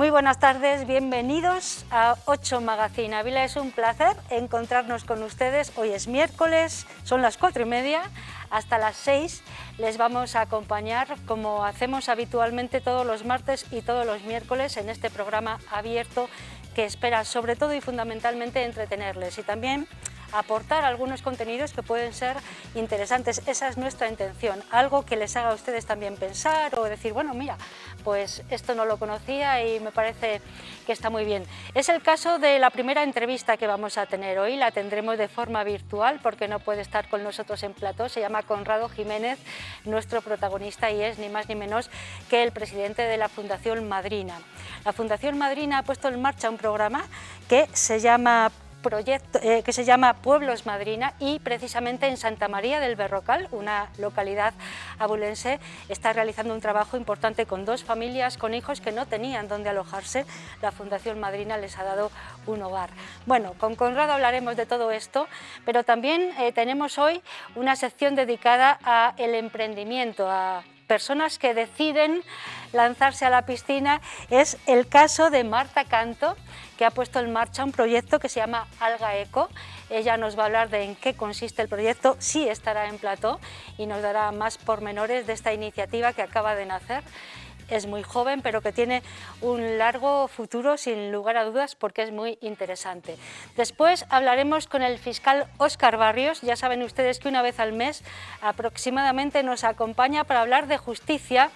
Muy buenas tardes, bienvenidos a 8 Magazine Ávila. Es un placer encontrarnos con ustedes. Hoy es miércoles, son las 4:30, hasta las 6 les vamos a acompañar como hacemos habitualmente todos los martes y todos los miércoles en este programa abierto que espera sobre todo y fundamentalmente entretenerles y también aportar algunos contenidos que pueden ser interesantes. Esa es nuestra intención, algo que les haga a ustedes también pensar o decir, bueno, mira, pues esto no lo conocía y me parece que está muy bien. Es el caso de la primera entrevista que vamos a tener hoy, la tendremos de forma virtual porque no puede estar con nosotros en plató. Se llama Conrado Jiménez, nuestro protagonista, y es ni más ni menos que el presidente de la Fundación Madrina. La Fundación Madrina ha puesto en marcha un programa que se llama Pueblos Madrina, y precisamente en Santa María del Berrocal, una localidad abulense, está realizando un trabajo importante con 2 familias con hijos que no tenían dónde alojarse. La Fundación Madrina les ha dado un hogar. Bueno, con Conrado hablaremos de todo esto, pero también tenemos hoy una sección dedicada al emprendimiento, a personas que deciden lanzarse a la piscina. Es el caso de Marta Canto, que ha puesto en marcha un proyecto que se llama Alga Eco. Ella nos va a hablar de en qué consiste el proyecto, sí estará en plató y nos dará más pormenores de esta iniciativa que acaba de nacer. Es muy joven, pero que tiene un largo futuro, sin lugar a dudas, porque es muy interesante. Después hablaremos con el fiscal Óscar Barrios. Ya saben ustedes que una vez al mes aproximadamente nos acompaña para hablar de justicia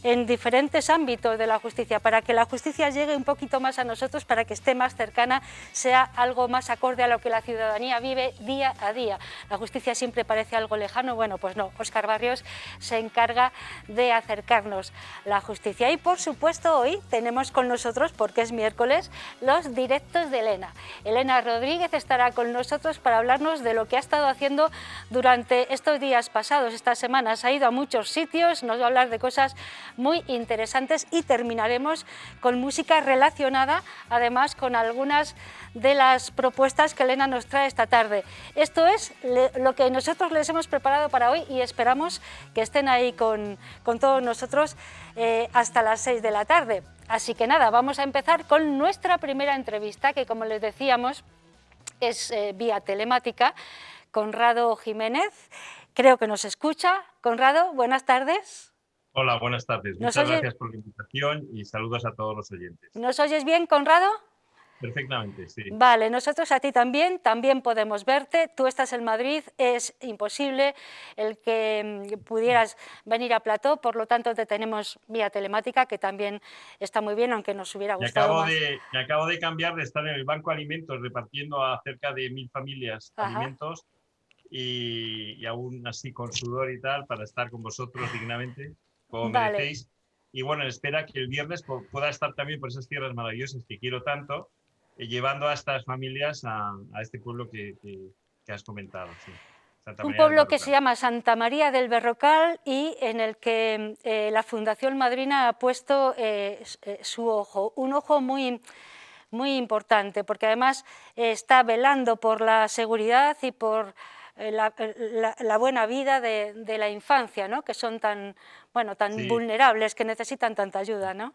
en diferentes ámbitos de la justicia, para que la justicia llegue un poquito más a nosotros, para que esté más cercana, sea algo más acorde a lo que la ciudadanía vive día a día. La justicia siempre parece algo lejano. Bueno, pues no, Óscar Barrios se encarga de acercarnos la justicia. Y por supuesto hoy tenemos con nosotros, porque es miércoles, los directos de Elena. Elena Rodríguez estará con nosotros para hablarnos de lo que ha estado haciendo durante estos días pasados, estas semanas. Ha ido a muchos sitios, nos va a hablar de cosas muy interesantes y terminaremos con música relacionada, además con algunas de las propuestas que Elena nos trae esta tarde. Esto es lo que nosotros les hemos preparado para hoy y esperamos que estén ahí con todos nosotros hasta las 6 de la tarde. Así que nada, vamos a empezar con nuestra primera entrevista, que como les decíamos es vía telemática. Conrado Jiménez, creo que nos escucha. Conrado, buenas tardes. Hola, buenas tardes. Muchas gracias por la invitación y saludos a todos los oyentes. ¿Nos oyes bien, Conrado? Perfectamente, sí. Vale, nosotros a ti también podemos verte. Tú estás en Madrid, es imposible el que pudieras venir a plató, por lo tanto te tenemos vía telemática, que también está muy bien, aunque nos hubiera gustado más. Me acabo de cambiar de estar en el Banco Alimentos repartiendo a cerca de 1000 familias alimentos y aún así con sudor y tal para estar con vosotros dignamente, como merecéis. Y bueno, espera que el viernes pueda estar también por esas tierras maravillosas que quiero tanto, llevando a estas familias a este pueblo que has comentado. Sí. Un pueblo que se llama Santa María del Berrocal y en el que la Fundación Madrina ha puesto su ojo, un ojo muy importante, porque además está velando por la seguridad y por la buena vida de la infancia, ¿no? Que son tan vulnerables, que necesitan tanta ayuda, ¿no?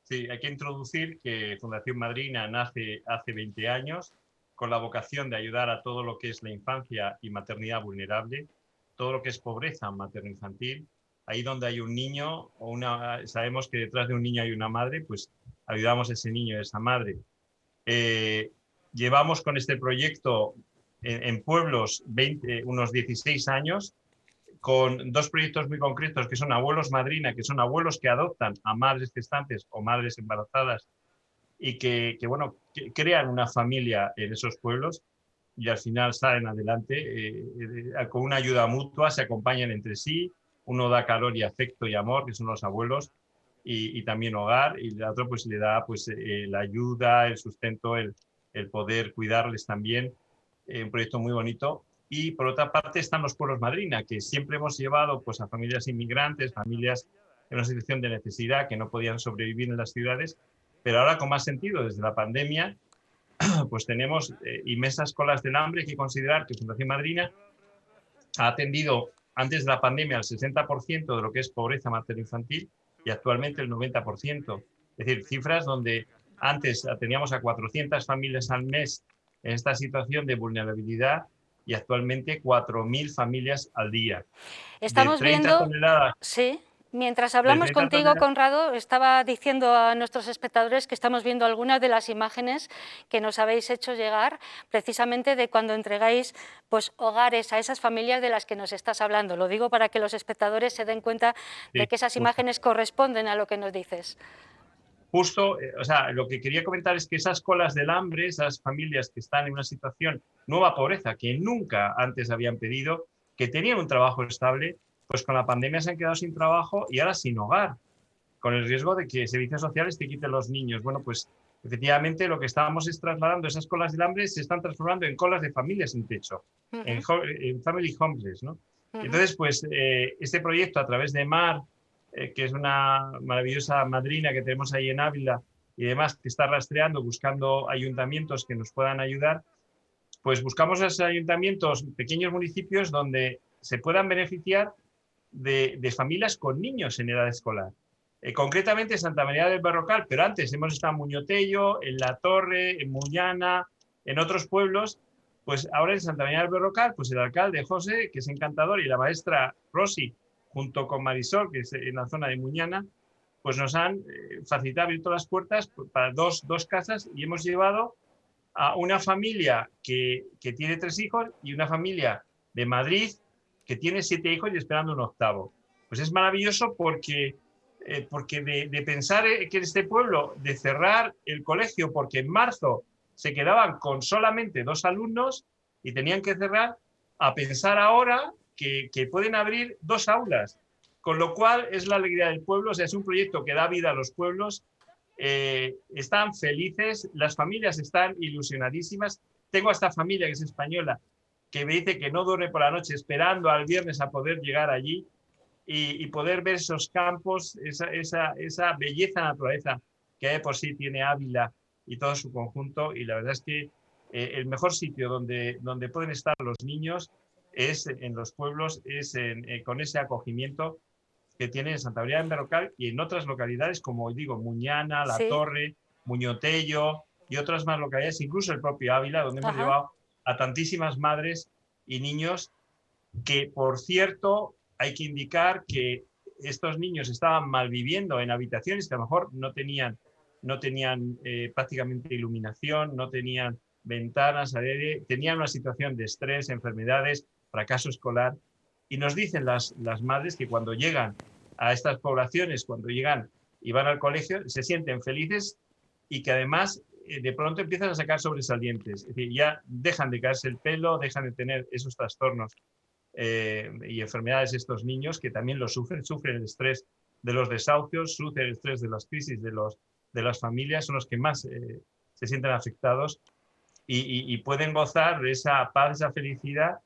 Sí, hay que introducir que Fundación Madrina nace hace 20 años con la vocación de ayudar a todo lo que es la infancia y maternidad vulnerable, todo lo que es pobreza materno-infantil. Ahí donde hay un niño sabemos que detrás de un niño hay una madre, pues ayudamos a ese niño y a esa madre. Llevamos con este proyecto en pueblos unos 16 años, con 2 proyectos muy concretos que son Abuelos Madrina, que son abuelos que adoptan a madres gestantes o madres embarazadas y que crean una familia en esos pueblos y al final salen adelante con una ayuda mutua, se acompañan entre sí, uno da calor y afecto y amor, que son los abuelos, y también hogar, y el otro pues le da la ayuda, el sustento, el poder cuidarles también, un proyecto muy bonito. Y por otra parte están los pueblos Madrina, que siempre hemos llevado pues, a familias inmigrantes, familias en una situación de necesidad que no podían sobrevivir en las ciudades, pero ahora con más sentido, desde la pandemia, pues tenemos inmensas colas del hambre. Hay que considerar que Fundación Madrina ha atendido antes de la pandemia al 60% de lo que es pobreza materno-infantil y actualmente el 90%. Es Es decir, cifras donde antes teníamos a 400 familias al mes en esta situación de vulnerabilidad y actualmente 4.000 familias al día. De Estamos 30 viendo, toneladas, sí, mientras de hablamos 30 contigo, toneladas, Conrado, estaba diciendo a nuestros espectadores que estamos viendo algunas de las imágenes que nos habéis hecho llegar, precisamente de cuando entregáis pues, hogares a esas familias de las que nos estás hablando. Lo digo para que los espectadores se den cuenta de sí, que esas justo. imágenes corresponden a lo que nos dices. Justo, o sea, lo que quería comentar es que esas colas del hambre, esas familias que están en una situación nueva pobreza, que nunca antes habían pedido, que tenían un trabajo estable, pues con la pandemia se han quedado sin trabajo y ahora sin hogar, con el riesgo de que servicios sociales te quiten los niños. Bueno, pues efectivamente lo que estábamos es trasladando esas colas del hambre, se están transformando en colas de familias sin techo, Uh-huh, en family homeless, ¿no? uh-huh. Entonces, pues este proyecto a través de MAR, que es una maravillosa madrina que tenemos ahí en Ávila y demás, que está rastreando, buscando ayuntamientos que nos puedan ayudar, pues buscamos esos ayuntamientos, pequeños municipios donde se puedan beneficiar de familias con niños en edad escolar. Concretamente Santa María del Berrocal, pero antes hemos estado en Muñotello, en La Torre, en Muñana, en otros pueblos. Pues ahora en Santa María del Berrocal, pues el alcalde José, que es encantador, y la maestra Rosy, junto con Marisol, que es en la zona de Muñana, pues nos han facilitado, abierto las puertas para dos casas y hemos llevado a una familia que tiene 3 hijos y una familia de Madrid que tiene 7 hijos y esperando un octavo. Pues es maravilloso porque de pensar que en este pueblo, de cerrar el colegio porque en marzo se quedaban con solamente 2 alumnos y tenían que cerrar, a pensar ahora que pueden abrir 2 aulas, con lo cual es la alegría del pueblo. O sea, es un proyecto que da vida a los pueblos. Están felices, las familias están ilusionadísimas. Tengo a esta familia que es española que me dice que no duerme por la noche esperando al viernes a poder llegar allí y poder ver esos campos, esa belleza naturaleza que de por sí tiene Ávila y todo su conjunto. Y la verdad es que el mejor sitio donde pueden estar los niños es en los pueblos, es con ese acogimiento que tiene en Santa María del Berrocal y en otras localidades, como digo, Muñana, La Sí, Torre, Muñotello y otras más localidades, incluso el propio Ávila, donde hemos ajá. llevado a tantísimas madres y niños que, por cierto, hay que indicar que estos niños estaban malviviendo en habitaciones que a lo mejor no tenían prácticamente iluminación, no tenían ventanas, aire, tenían una situación de estrés, enfermedades, fracaso escolar. Y nos dicen las madres que cuando llegan a estas poblaciones, cuando llegan y van al colegio, se sienten felices y que además de pronto empiezan a sacar sobresalientes. Es decir, ya dejan de caerse el pelo, dejan de tener esos trastornos y enfermedades estos niños que también lo sufren el estrés de los desahucios, sufren el estrés de las crisis de las familias, son los que más se sienten afectados y pueden gozar de esa paz, esa felicidad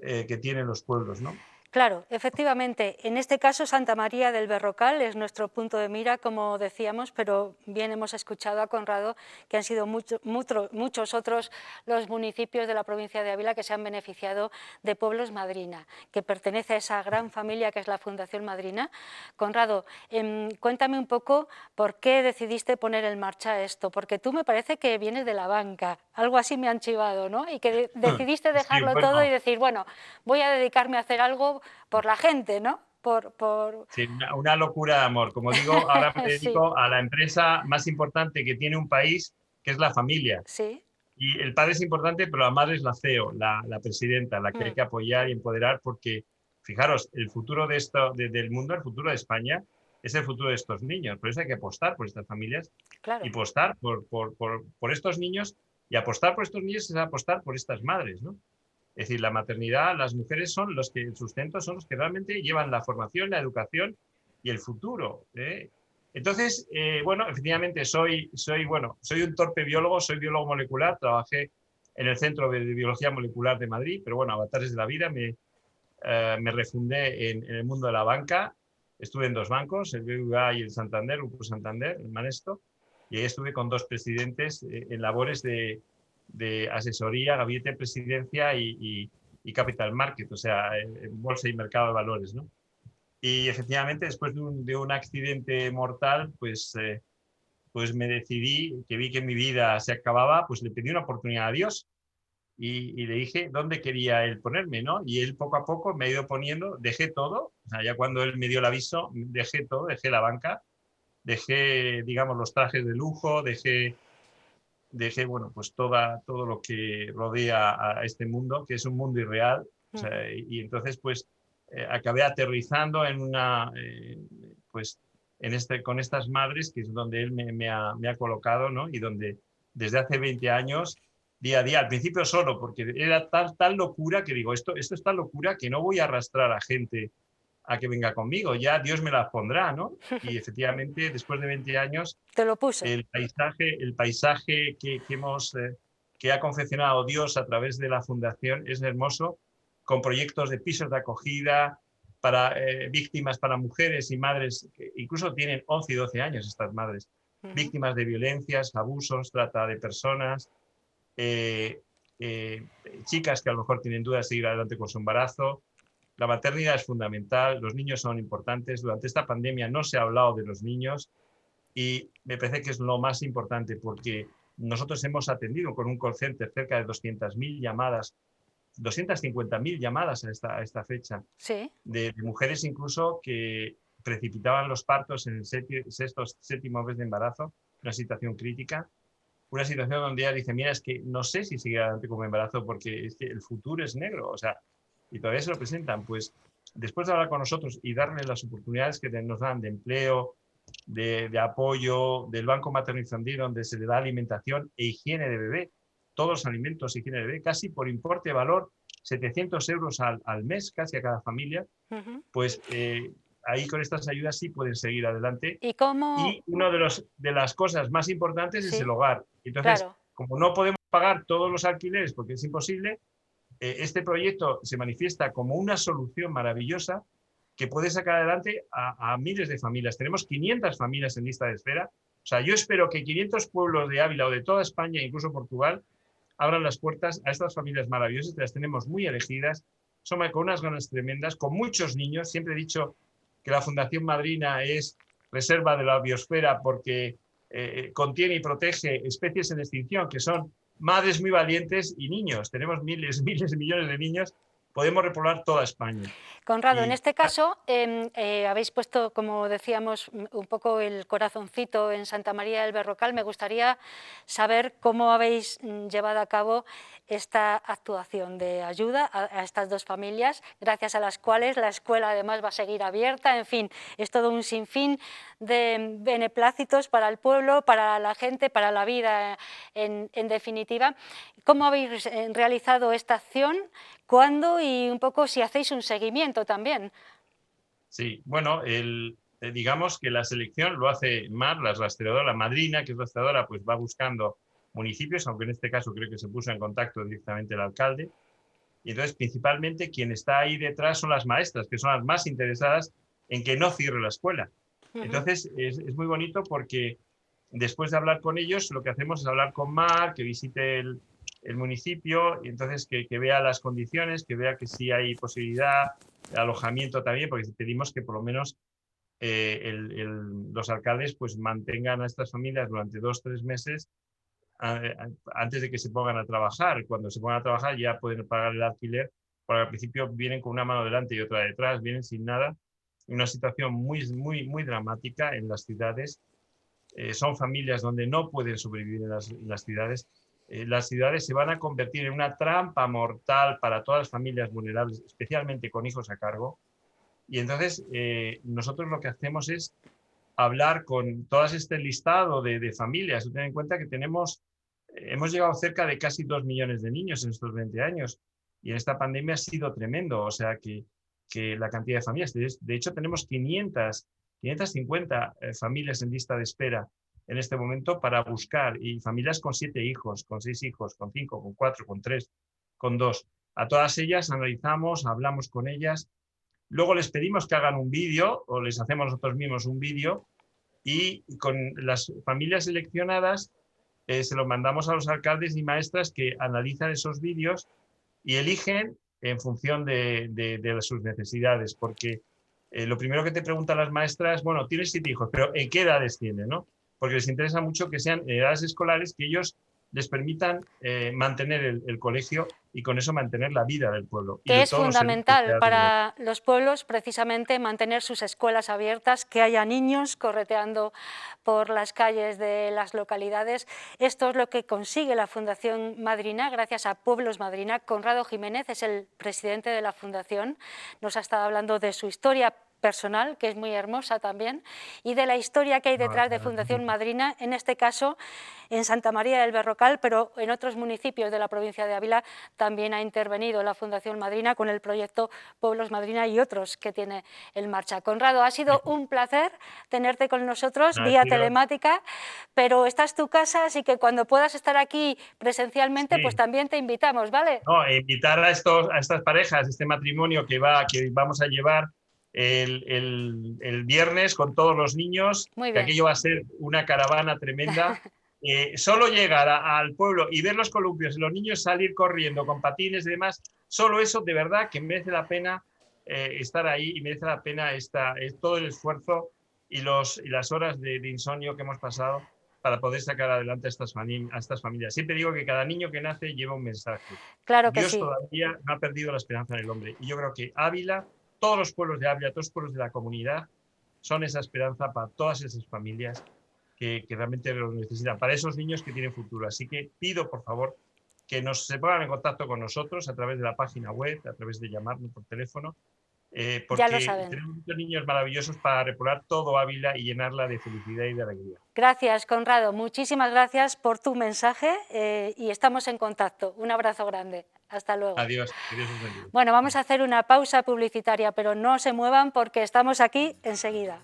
que tienen los pueblos, ¿no? Claro, efectivamente, en este caso Santa María del Berrocal es nuestro punto de mira, como decíamos, pero bien hemos escuchado a Conrado que han sido muchos otros los municipios de la provincia de Ávila que se han beneficiado de Pueblos Madrina, que pertenece a esa gran familia que es la Fundación Madrina. Conrado, cuéntame un poco por qué decidiste poner en marcha esto, porque tú me parece que vienes de la banca, algo así me han chivado, ¿no? Y que decidiste Sí, dejarlo todo y bueno, decir, bueno, voy a dedicarme a hacer algo por la gente, ¿no? sí, una locura de amor. Como digo, ahora me Sí, dedico a la empresa más importante que tiene un país, que es la familia. sí. Y el padre es importante, pero la madre es la CEO, la presidenta, la que hay Mm, que apoyar y empoderar, porque, fijaros, el futuro del mundo, el futuro de España, es el futuro de estos niños. Por eso hay que apostar por estas familias y claro. apostar por estos niños. Y apostar por estos niños es apostar por estas madres, ¿no? Es decir, la maternidad, las mujeres son los que, el sustento, son los que realmente llevan la formación, la educación y el futuro, ¿eh? Entonces, bueno, efectivamente soy un torpe biólogo, soy biólogo molecular, trabajé en el Centro de Biología Molecular de Madrid, pero bueno, avatares de la vida, me refundé en el mundo de la banca, estuve en 2 bancos, el BBVA y el Santander, Grupo Santander, el Manesto, y ahí estuve con 2 presidentes en labores de asesoría, gabinete de presidencia y capital market, o sea, en bolsa y mercado de valores, ¿no? Y efectivamente, después de un accidente mortal, pues pues me decidí, que vi que mi vida se acababa, pues le pedí una oportunidad a Dios y le dije dónde quería él ponerme, ¿no? Y él poco a poco me ha ido poniendo, dejé todo, o sea, ya cuando él me dio el aviso, dejé todo, dejé la banca, dejé, digamos, los trajes de lujo, dejé bueno, pues todo lo que rodea a este mundo, que es un mundo irreal. O sea, y entonces, pues, acabé aterrizando en una, pues, con estas madres, que es donde él me ha colocado, ¿no? Y donde desde hace 20 años, día a día, al principio solo, porque era tal locura que digo, esto es tal locura que no voy a arrastrar a gente a que venga conmigo, ya Dios me la pondrá, ¿no? Y efectivamente, después de 20 años, Te lo puso. el paisaje que ha confeccionado Dios a través de la fundación es hermoso, con proyectos de pisos de acogida para víctimas, para mujeres y madres, que incluso tienen 11 y 12 años estas madres, víctimas de violencias, abusos, trata de personas, eh, eh, chicas que a lo mejor tienen dudas de seguir adelante con su embarazo. La maternidad es fundamental, los niños son importantes. Durante esta pandemia no se ha hablado de los niños y me parece que es lo más importante porque nosotros hemos atendido con un call center cerca de 200.000 llamadas, 250.000 llamadas a esta fecha, Sí. de mujeres incluso que precipitaban los partos en el sexto, séptimo mes de embarazo, una situación crítica, una situación donde ella dice, mira, es que no sé si seguir adelante con mi embarazo porque es que el futuro es negro, o sea, y todavía se lo presentan. Pues después de hablar con nosotros y darles las oportunidades que nos dan de empleo, de apoyo, del banco materno-infantil donde se le da alimentación e higiene de bebé, todos los alimentos, higiene de bebé, casi por importe de valor, 700 euros al mes, casi a cada familia, pues ahí con estas ayudas sí pueden seguir adelante. ¿Y cómo? Y una de las cosas más importantes es el Sí, hogar. Entonces, claro. como no podemos pagar todos los alquileres porque es imposible, este proyecto se manifiesta como una solución maravillosa que puede sacar adelante a miles de familias. Tenemos 500 familias en lista de espera. O sea, yo espero que 500 pueblos de Ávila o de toda España, incluso Portugal, abran las puertas a estas familias maravillosas, que las tenemos muy elegidas, son con unas ganas tremendas, con muchos niños. Siempre he dicho que la Fundación Madrina es reserva de la biosfera porque contiene y protege especies en extinción, que son madres muy valientes y niños. Tenemos miles, miles, millones de niños. Podemos repoblar toda España. Conrado, en Y este caso habéis puesto, como decíamos, un poco el corazoncito en Santa María del Berrocal. Me gustaría saber cómo habéis llevado a cabo esta actuación de ayuda a estas dos familias, gracias a las cuales la escuela además va a seguir abierta. En fin, es todo un sinfín de beneplácitos para el pueblo, para la gente, para la vida en definitiva. ¿Cómo habéis realizado esta acción? ¿Cuándo? Y un poco si hacéis un seguimiento también. sí, bueno, digamos que la selección lo hace Mar, la rastreadora, la madrina, que es rastreadora, pues va buscando municipios, aunque en este caso creo que se puso en contacto directamente el alcalde. Y entonces, principalmente, quien está ahí detrás son las maestras, que son las más interesadas en que no cierre la escuela. Entonces, es muy bonito porque después de hablar con ellos, lo que hacemos es hablar con Mar, que visite el municipio, y entonces que vea las condiciones, que vea que sí hay posibilidad de alojamiento también, porque pedimos que por lo menos los alcaldes pues mantengan a estas familias durante 2 o 3 meses antes de que se pongan a trabajar. Cuando se pongan a trabajar ya pueden pagar el alquiler, porque al principio vienen con una mano delante y otra detrás, vienen sin nada. Una situación muy, muy, muy dramática en las ciudades. Son familias donde no pueden sobrevivir en las ciudades. Las ciudades se van a convertir en una trampa mortal para todas las familias vulnerables, especialmente con hijos a cargo. Y entonces nosotros lo que hacemos es hablar con todo este listado de familias. Ten en cuenta que hemos llegado cerca de casi 2 millones de niños en estos 20 años y en esta pandemia ha sido tremendo, o sea que la cantidad de familias, de hecho tenemos 550 familias en lista de espera en este momento para buscar, y familias con 7 hijos, con 6 hijos, con 5, con 4, con 3, con 2. A todas ellas analizamos, hablamos con ellas, luego les pedimos que hagan un vídeo o les hacemos nosotros mismos un vídeo y con las familias seleccionadas se lo mandamos a los alcaldes y maestras que analizan esos vídeos y eligen en función de sus necesidades, porque lo primero que te preguntan las maestras, bueno, tienes 7 hijos, pero ¿en qué edades tienen, no? porque les interesa mucho que sean edades escolares que ellos les permitan mantener el colegio y con eso mantener la vida del pueblo. Y Que de es todos los servicios que fundamental da del para los pueblos precisamente mantener sus escuelas abiertas, que haya niños correteando por las calles de las localidades. Esto es lo que consigue la Fundación Madrina, gracias a Pueblos Madrina. Conrado Jiménez es el presidente de la Fundación, nos ha estado hablando de su historia personal, que es muy hermosa también, y de la historia que hay detrás de Fundación Madrina, en este caso en Santa María del Berrocal, pero en otros municipios de la provincia de Ávila también ha intervenido la Fundación Madrina con el proyecto Pueblos Madrina y otros que tiene en marcha. Conrado, ha sido un placer tenerte con nosotros vía telemática, pero esta es tu casa, así que cuando puedas estar aquí presencialmente, pues también te invitamos, ¿vale? No, invitar a estas parejas, este matrimonio que vamos a llevar el viernes con todos los niños, Muy que bien. aquello va a ser una caravana tremenda. Solo llegar al pueblo y ver los columpios y los niños salir corriendo con patines y demás, solo eso de verdad que merece la pena estar ahí y merece la pena todo el esfuerzo y las horas de insomnio que hemos pasado para poder sacar adelante a estas familias. Siempre digo que cada niño que nace lleva un mensaje. Claro que Dios sí. todavía no ha perdido la esperanza en el hombre. Y yo creo que Ávila, todos los pueblos de Ávila, todos los pueblos de la comunidad, son esa esperanza para todas esas familias que realmente lo necesitan, para esos niños que tienen futuro. Así que pido, por favor, que se pongan en contacto con nosotros a través de la página web, a través de llamarnos por teléfono, Ya lo porque saben. tenemos muchos niños maravillosos para repoblar todo Ávila y llenarla de felicidad y de alegría. Gracias, Conrado. Muchísimas gracias por tu mensaje y estamos en contacto. Un abrazo grande. Hasta luego. Adiós. Que Dios os bendiga. Bueno, vamos a hacer una pausa publicitaria, pero no se muevan porque estamos aquí enseguida.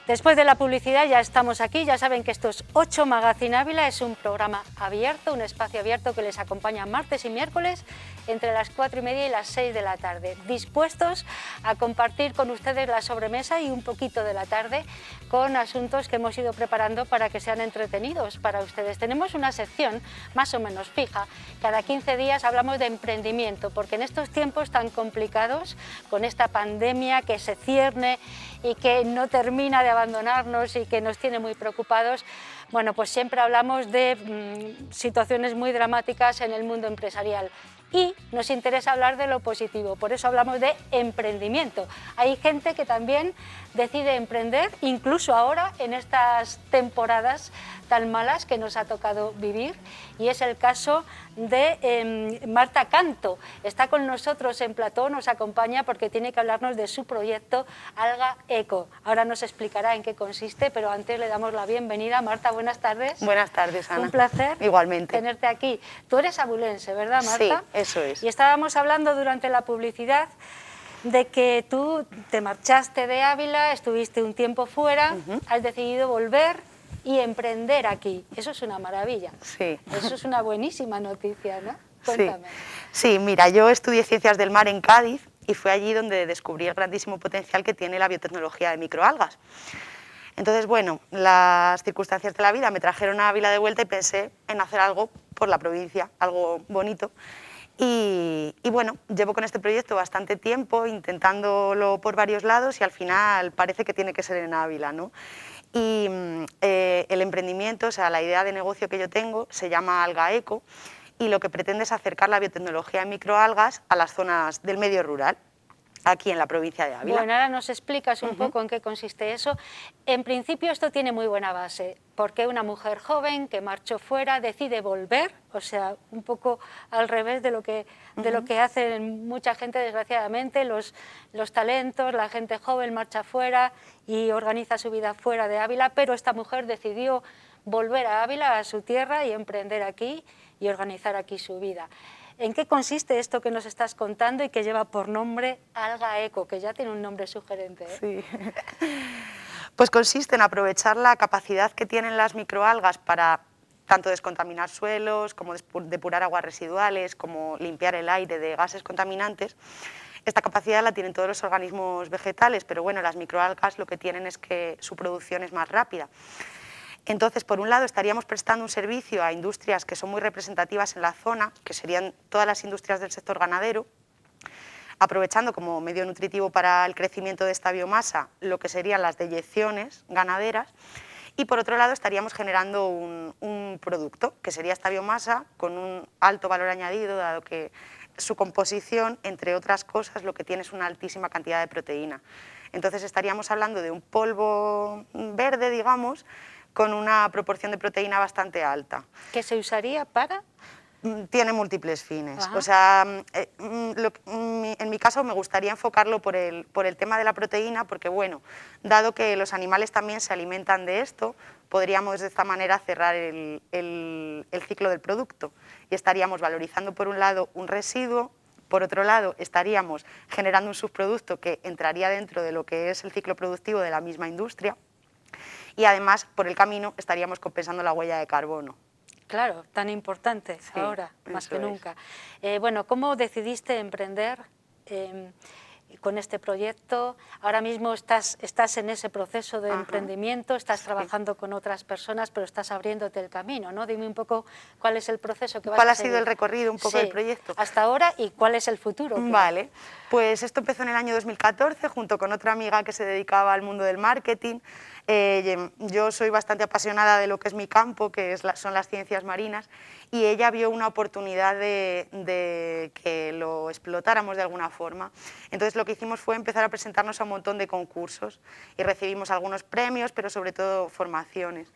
Después de la publicidad ya estamos aquí, ya saben que esto es 8 Magazine Ávila, es un programa abierto, un espacio abierto que les acompaña martes y miércoles entre las 4:30 y las 6 de la tarde, dispuestos a compartir con ustedes la sobremesa y un poquito de la tarde con asuntos que hemos ido preparando para que sean entretenidos para ustedes. Tenemos una sección más o menos fija, cada 15 días hablamos de emprendimiento, porque en estos tiempos tan complicados, con esta pandemia que se cierne y que no termina de abandonarnos y que nos tiene muy preocupados, bueno, pues siempre hablamos de situaciones muy dramáticas en el mundo empresarial. Y nos interesa hablar de lo positivo, por eso hablamos de emprendimiento. Hay gente que también decide emprender, incluso ahora en estas temporadas tan malas que nos ha tocado vivir, y es el caso de Marta Canto. Está con nosotros en plató, nos acompaña porque tiene que hablarnos de su proyecto Alga Eco. Ahora nos explicará en qué consiste, pero antes le damos la bienvenida. Marta, buenas tardes. Buenas tardes, Ana. Un placer igualmente tenerte aquí. Tú eres abulense, ¿verdad, Marta? Sí, eso es. Y estábamos hablando durante la publicidad de que tú te marchaste de Ávila, estuviste un tiempo fuera, has decidido volver y emprender aquí. Eso es una maravilla. Sí. Eso es una buenísima noticia, ¿no? Cuéntame. Sí, mira, yo estudié Ciencias del Mar en Cádiz y fue allí donde descubrí el grandísimo potencial que tiene la biotecnología de microalgas. Entonces, bueno, las circunstancias de la vida me trajeron a Ávila de vuelta y pensé en hacer algo por la provincia, algo bonito. Y bueno, llevo con este proyecto bastante tiempo, intentándolo por varios lados y al final parece que tiene que ser en Ávila, ¿no? Y el emprendimiento, o sea, la idea de negocio que yo tengo se llama Alga Eco y lo que pretende es acercar la biotecnología de microalgas a las zonas del medio rural, aquí en la provincia de Ávila. Bueno, ahora nos explicas un poco en qué consiste eso. En principio esto tiene muy buena base, porque una mujer joven que marchó fuera decide volver, o sea, un poco al revés de lo que hace mucha gente, desgraciadamente, los talentos, la gente joven marcha fuera y organiza su vida fuera de Ávila, pero esta mujer decidió volver a Ávila, a su tierra, y emprender aquí y organizar aquí su vida. ¿En qué consiste esto que nos estás contando y que lleva por nombre Alga Eco, que ya tiene un nombre sugerente, ¿eh? Sí. Pues consiste en aprovechar la capacidad que tienen las microalgas para tanto descontaminar suelos, como depurar aguas residuales, como limpiar el aire de gases contaminantes. Esta capacidad la tienen todos los organismos vegetales, pero bueno, las microalgas lo que tienen es que su producción es más rápida. Entonces, por un lado, estaríamos prestando un servicio a industrias que son muy representativas en la zona, que serían todas las industrias del sector ganadero, aprovechando como medio nutritivo para el crecimiento de esta biomasa lo que serían las deyecciones ganaderas, y por otro lado estaríamos generando un producto, que sería esta biomasa con un alto valor añadido, dado que su composición, entre otras cosas, lo que tiene es una altísima cantidad de proteína. Entonces estaríamos hablando de un polvo verde, digamos, con una proporción de proteína bastante alta. ¿Que se usaría para? Tiene múltiples fines. Ajá. O sea, en mi caso me gustaría enfocarlo por el tema de la proteína, porque bueno, dado que los animales también se alimentan de esto, podríamos de esta manera cerrar el ciclo del producto y estaríamos valorizando por un lado un residuo, por otro lado estaríamos generando un subproducto que entraría dentro de lo que es el ciclo productivo de la misma industria y además por el camino estaríamos compensando la huella de carbono. Claro, tan importante Sí, ahora, más que eso es. nunca. Bueno, ¿cómo decidiste emprender con este proyecto? Ahora mismo estás en ese proceso de Ajá. emprendimiento, estás Sí. trabajando con otras personas, pero estás abriéndote el camino, ¿no? Dime un poco cuál es el proceso que vas ¿Cuál a ha sido seguir. el recorrido un poco Sí, del proyecto? hasta ahora y cuál es el futuro. Vale, pues esto empezó en el año 2014 junto con otra amiga que se dedicaba al mundo del marketing. Yo soy bastante apasionada de lo que es mi campo, que son las ciencias marinas, y ella vio una oportunidad de que lo explotáramos de alguna forma. Entonces lo que hicimos fue empezar a presentarnos a un montón de concursos y recibimos algunos premios, pero sobre todo formaciones.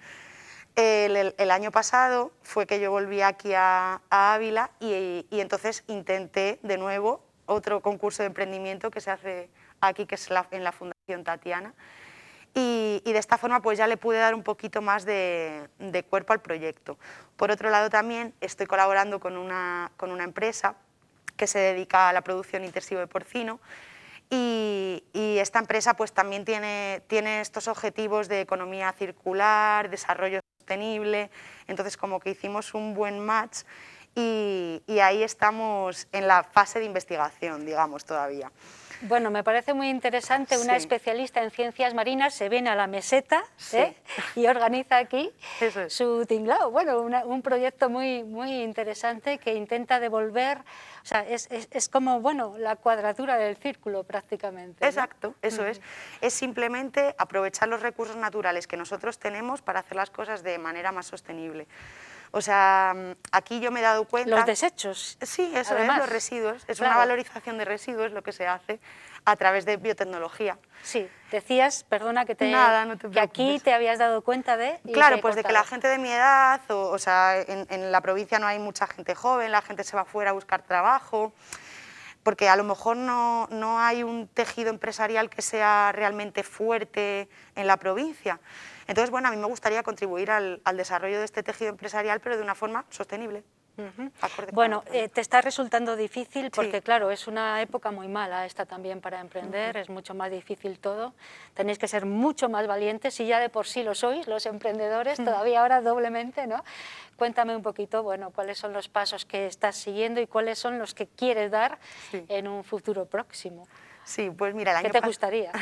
El año pasado fue que yo volví aquí a Ávila y entonces intenté de nuevo otro concurso de emprendimiento que se hace aquí, que es en la Fundación Tatiana, y de esta forma pues ya le pude dar un poquito más de cuerpo al proyecto. Por otro lado también estoy colaborando con una empresa que se dedica a la producción intensiva de porcino y esta empresa pues también tiene estos objetivos de economía circular, desarrollo sostenible, entonces como que hicimos un buen match y ahí estamos en la fase de investigación, digamos, todavía. Bueno, me parece muy interesante, una Sí. especialista en ciencias marinas se viene a la meseta Sí. y organiza aquí Eso es. su tinglao. Bueno, un proyecto muy interesante que intenta devolver, o sea, es como, bueno, la cuadratura del círculo prácticamente, ¿no? Exacto, eso es. Es simplemente aprovechar los recursos naturales que nosotros tenemos para hacer las cosas de manera más sostenible. O sea, aquí yo me he dado cuenta... Los desechos. Sí, eso además. es, los residuos. Es Claro. una valorización de residuos lo que se hace a través de biotecnología. Sí, decías, perdona que Nada, no te que aquí preocupes. te habías dado cuenta de... y Claro, te he pues de que cortado. la gente de mi edad, o sea, en la provincia no hay mucha gente joven, la gente se va fuera a buscar trabajo, porque a lo mejor no hay un tejido empresarial que sea realmente fuerte en la provincia. Entonces, bueno, a mí me gustaría contribuir al desarrollo de este tejido empresarial, pero de una forma sostenible. acorde con Bueno, la- te está resultando difícil porque, Sí. claro, es una época muy mala esta también para emprender, es mucho más difícil todo, tenéis que ser mucho más valientes, y ya de por sí lo sois, los emprendedores, todavía ahora doblemente, ¿no? Cuéntame un poquito, bueno, cuáles son los pasos que estás siguiendo y cuáles son los que quieres dar Sí. en un futuro próximo. Sí, pues mira, el ¿Qué año te pas- gustaría?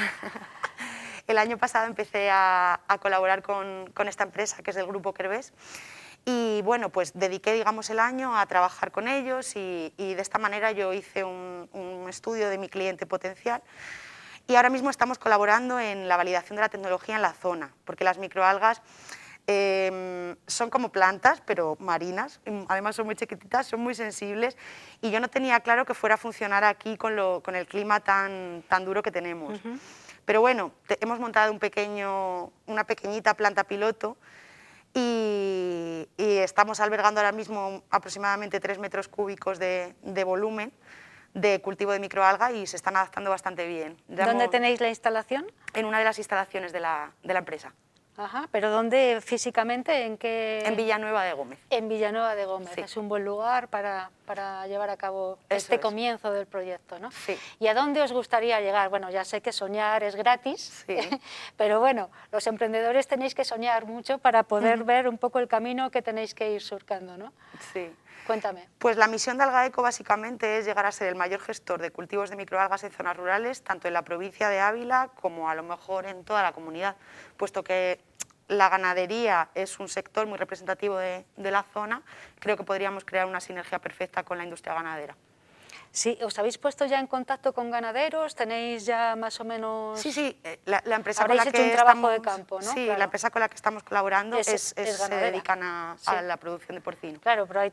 El año pasado empecé a colaborar con esta empresa que es del grupo Kerbés y bueno, pues dediqué, digamos, el año a trabajar con ellos y de esta manera yo hice un estudio de mi cliente potencial y ahora mismo estamos colaborando en la validación de la tecnología en la zona, porque las microalgas son como plantas, pero marinas, además son muy chiquititas, son muy sensibles y yo no tenía claro que fuera a funcionar aquí con el clima tan duro que tenemos. Pero bueno, hemos montado una pequeñita planta piloto y estamos albergando ahora mismo aproximadamente 3 metros cúbicos de volumen de cultivo de microalga y se están adaptando bastante bien. ¿Dónde tenéis la instalación? En una de las instalaciones de la empresa, Ajá, pero ¿dónde físicamente? ¿En qué? en Villanueva de Gómez. En Villanueva de Gómez, Sí. Es un buen lugar para llevar a cabo Eso este es. comienzo del proyecto, ¿no? Sí. ¿Y a dónde os gustaría llegar? Bueno, ya sé que soñar es gratis, Sí. pero bueno, los emprendedores tenéis que soñar mucho para poder ver un poco el camino que tenéis que ir surcando, ¿no? Sí. Cuéntame. Pues la misión de Algaeco básicamente es llegar a ser el mayor gestor de cultivos de microalgas en zonas rurales, tanto en la provincia de Ávila como a lo mejor en toda la comunidad, puesto que la ganadería es un sector muy representativo de la zona, creo que podríamos crear una sinergia perfecta con la industria ganadera. Sí, ¿os habéis puesto ya en contacto con ganaderos? ¿Tenéis ya más o menos...? Sí, la empresa con Habréis la hecho que un trabajo estamos, de campo, ¿no? sí, Claro. la empresa con la que estamos colaborando Es se ganadera. dedican a Sí. la producción de porcino. Claro, pero hay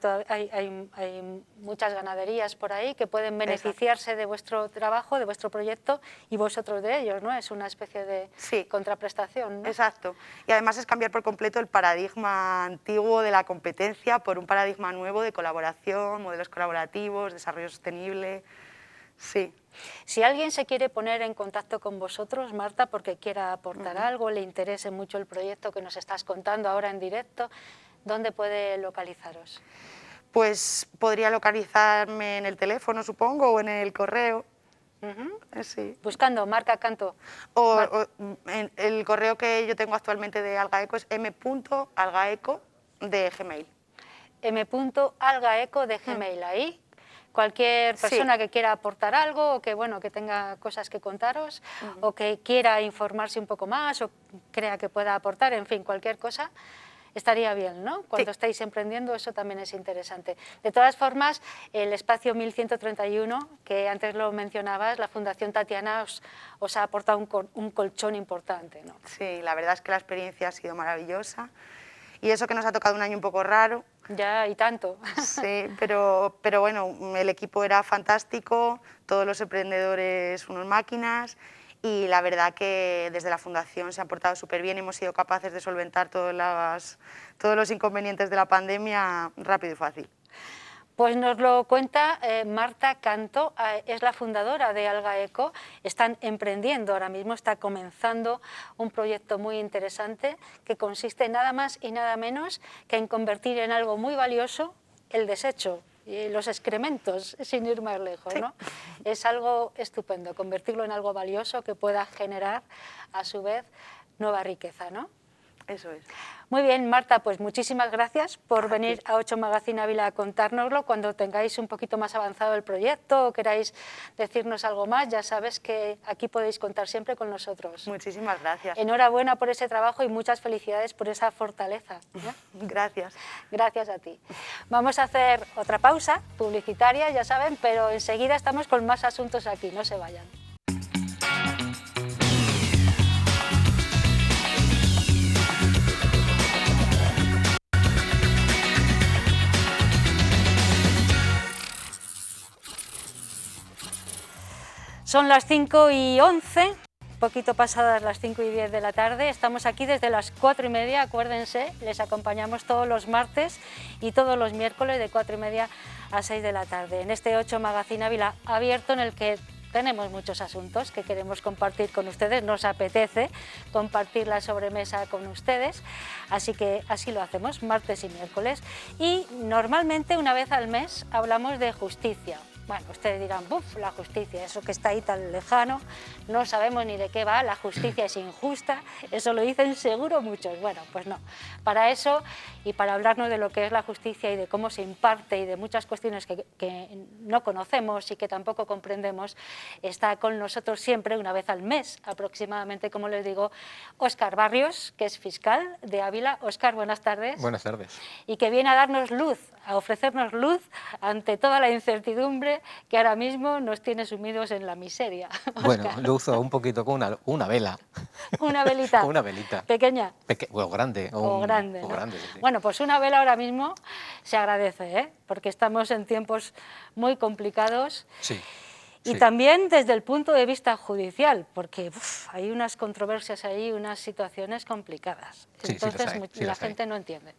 muchas ganaderías por ahí que pueden beneficiarse de vuestro trabajo, de vuestro proyecto, y vosotros de ellos, ¿no? Es una especie de contraprestación, ¿no? Exacto. Y además es cambiar por completo el paradigma antiguo de la competencia por un paradigma nuevo de colaboración, modelos colaborativos, desarrollo sostenible. Sí. Si alguien se quiere poner en contacto con vosotros, Marta, porque quiera aportar algo, le interese mucho el proyecto que nos estás contando ahora en directo, ¿dónde puede localizaros? Pues podría localizarme en el teléfono, supongo, o en el correo. Sí. Buscando Marta Canto. O en el correo que yo tengo actualmente de Algaeco es m.algaeco de Gmail. m.algaeco de Gmail, ahí. Cualquier persona que quiera aportar algo o que, bueno, que tenga cosas que contaros o que quiera informarse un poco más o crea que pueda aportar, en fin, cualquier cosa, estaría bien, ¿no? Cuando estáis emprendiendo eso también es interesante. De todas formas, el espacio 1131, que antes lo mencionabas, la Fundación Tatiana os ha aportado un colchón importante, ¿no? Sí, la verdad es que la experiencia ha sido maravillosa. Y eso que nos ha tocado un año un poco raro. Ya, y tanto. Sí, pero bueno, el equipo era fantástico, todos los emprendedores unos máquinas y la verdad que desde la Fundación se han portado súper bien, hemos sido capaces de solventar todos los inconvenientes de la pandemia rápido y fácil. Pues nos lo cuenta Marta Canto, es la fundadora de Algaeco, están emprendiendo ahora mismo, está comenzando un proyecto muy interesante que consiste nada más y nada menos que en convertir en algo muy valioso el desecho, y los excrementos, sin ir más lejos, ¿no? Es algo estupendo, convertirlo en algo valioso que pueda generar a su vez nueva riqueza, ¿no? Eso es. Muy bien, Marta, pues muchísimas gracias por venir a 8 Magazine Ávila a contárnoslo. Cuando tengáis un poquito más avanzado el proyecto o queráis decirnos algo más, ya sabes que aquí podéis contar siempre con nosotros. Muchísimas gracias. Enhorabuena por ese trabajo y muchas felicidades por esa fortaleza, ¿no? Gracias. Gracias a ti. Vamos a hacer otra pausa publicitaria, ya saben, pero enseguida estamos con más asuntos aquí, no se vayan. Son las 5:11, poquito pasadas las 5:10 de la tarde, estamos aquí desde las 4:30, acuérdense, les acompañamos todos los martes y todos los miércoles de 4:30 a 6 de la tarde, en este 8 Magazine Ávila abierto en el que tenemos muchos asuntos que queremos compartir con ustedes, nos apetece compartir la sobremesa con ustedes, así que así lo hacemos, martes y miércoles, y normalmente una vez al mes hablamos de justicia. Bueno, ustedes dirán, ¡buf!, la justicia, eso que está ahí tan lejano, no sabemos ni de qué va, la justicia es injusta, eso lo dicen seguro muchos. Bueno, pues no. Para eso y para hablarnos de lo que es la justicia y de cómo se imparte y de muchas cuestiones que no conocemos y que tampoco comprendemos, está con nosotros siempre, una vez al mes aproximadamente, como les digo, Óscar Barrios, que es fiscal de Ávila. Óscar, buenas tardes. Buenas tardes. Y que viene a darnos luz, a ofrecernos luz ante toda la incertidumbre que ahora mismo nos tiene sumidos en la miseria. Bueno, luz o un poquito con una vela. Una velita. Una velita. Pequeña. O grande. O grande, ¿no? Grande, sí. Bueno, pues una vela ahora mismo se agradece, ¿eh? Porque estamos en tiempos muy complicados. Sí. Y también desde el punto de vista judicial, porque hay unas controversias ahí, unas situaciones complicadas. Sí, entonces sí la gente no entiende.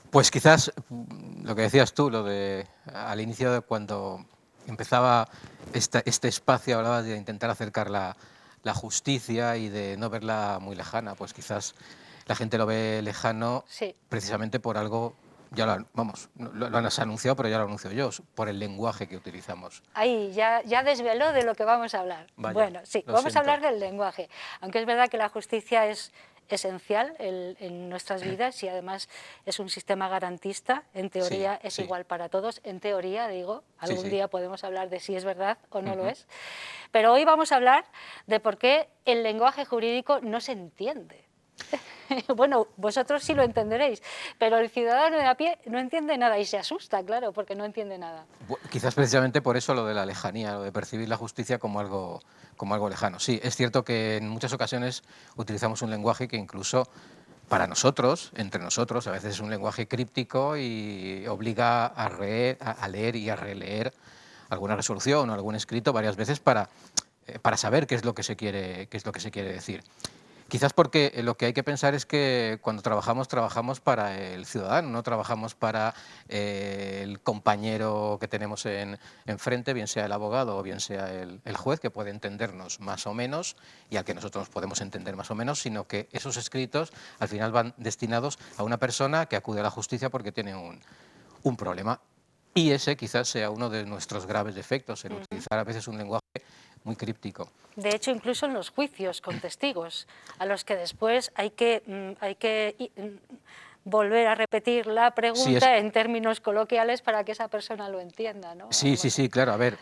Pues quizás lo que decías tú, lo de al inicio de cuando empezaba este espacio, hablabas de intentar acercar la justicia y de no verla muy lejana, pues quizás la gente lo ve lejano precisamente por algo, ya lo han anunciado, pero ya lo anuncio yo, por el lenguaje que utilizamos. Ahí, ya desveló de lo que vamos a hablar. Vaya, bueno, sí, vamos a hablar del lenguaje, aunque es verdad que la justicia es esencial en nuestras vidas y además es un sistema garantista, en teoría es igual para todos, en teoría digo, algún día podemos hablar de si es verdad o no lo es, pero hoy vamos a hablar de por qué el lenguaje jurídico no se entiende. Bueno, vosotros sí lo entenderéis, pero el ciudadano de a pie no entiende nada y se asusta, claro, porque no entiende nada. Quizás precisamente por eso lo de la lejanía, lo de percibir la justicia como algo lejano. Sí, es cierto que en muchas ocasiones utilizamos un lenguaje que incluso para nosotros, entre nosotros, a veces es un lenguaje críptico y obliga a leer y a releer alguna resolución o algún escrito varias veces para saber qué es lo que se quiere decir. Quizás porque lo que hay que pensar es que cuando trabajamos para el ciudadano, no trabajamos para el compañero que tenemos enfrente, bien sea el abogado o bien sea el juez, que puede entendernos más o menos y al que nosotros nos podemos entender más o menos, sino que esos escritos al final van destinados a una persona que acude a la justicia porque tiene un problema. Y ese quizás sea uno de nuestros graves defectos, el utilizar a veces un lenguaje muy críptico. De hecho, incluso en los juicios con testigos, a los que después hay que volver a repetir la pregunta en términos coloquiales para que esa persona lo entienda, ¿no? Sí, claro. A ver,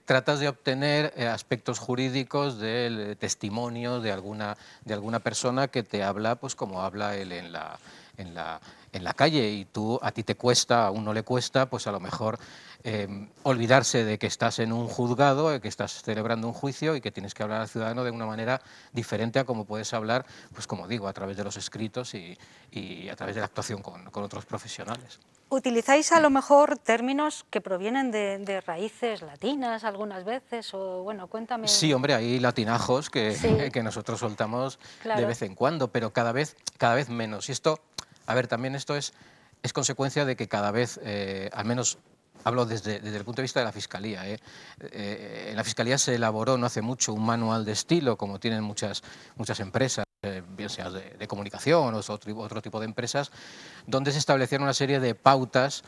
tratas de obtener aspectos jurídicos del testimonio de alguna persona que te habla, pues como habla él en la calle, y a ti te cuesta, a uno le cuesta, pues a lo mejor olvidarse de que estás en un juzgado, de que estás celebrando un juicio y que tienes que hablar al ciudadano de una manera diferente a como puedes hablar, pues como digo, a través de los escritos y a través de la actuación con otros profesionales. ¿Utilizáis a lo mejor términos que provienen de raíces latinas algunas veces? O bueno, cuéntame. Sí, hombre, hay latinajos que, sí. que nosotros soltamos Claro. de vez en cuando, pero cada vez menos. Y esto, a ver, también esto es consecuencia de que cada vez, al menos hablo desde el punto de vista de la Fiscalía. En la Fiscalía se elaboró no hace mucho un manual de estilo, como tienen muchas empresas, bien sea de comunicación o otro tipo de empresas, donde se establecieron una serie de pautas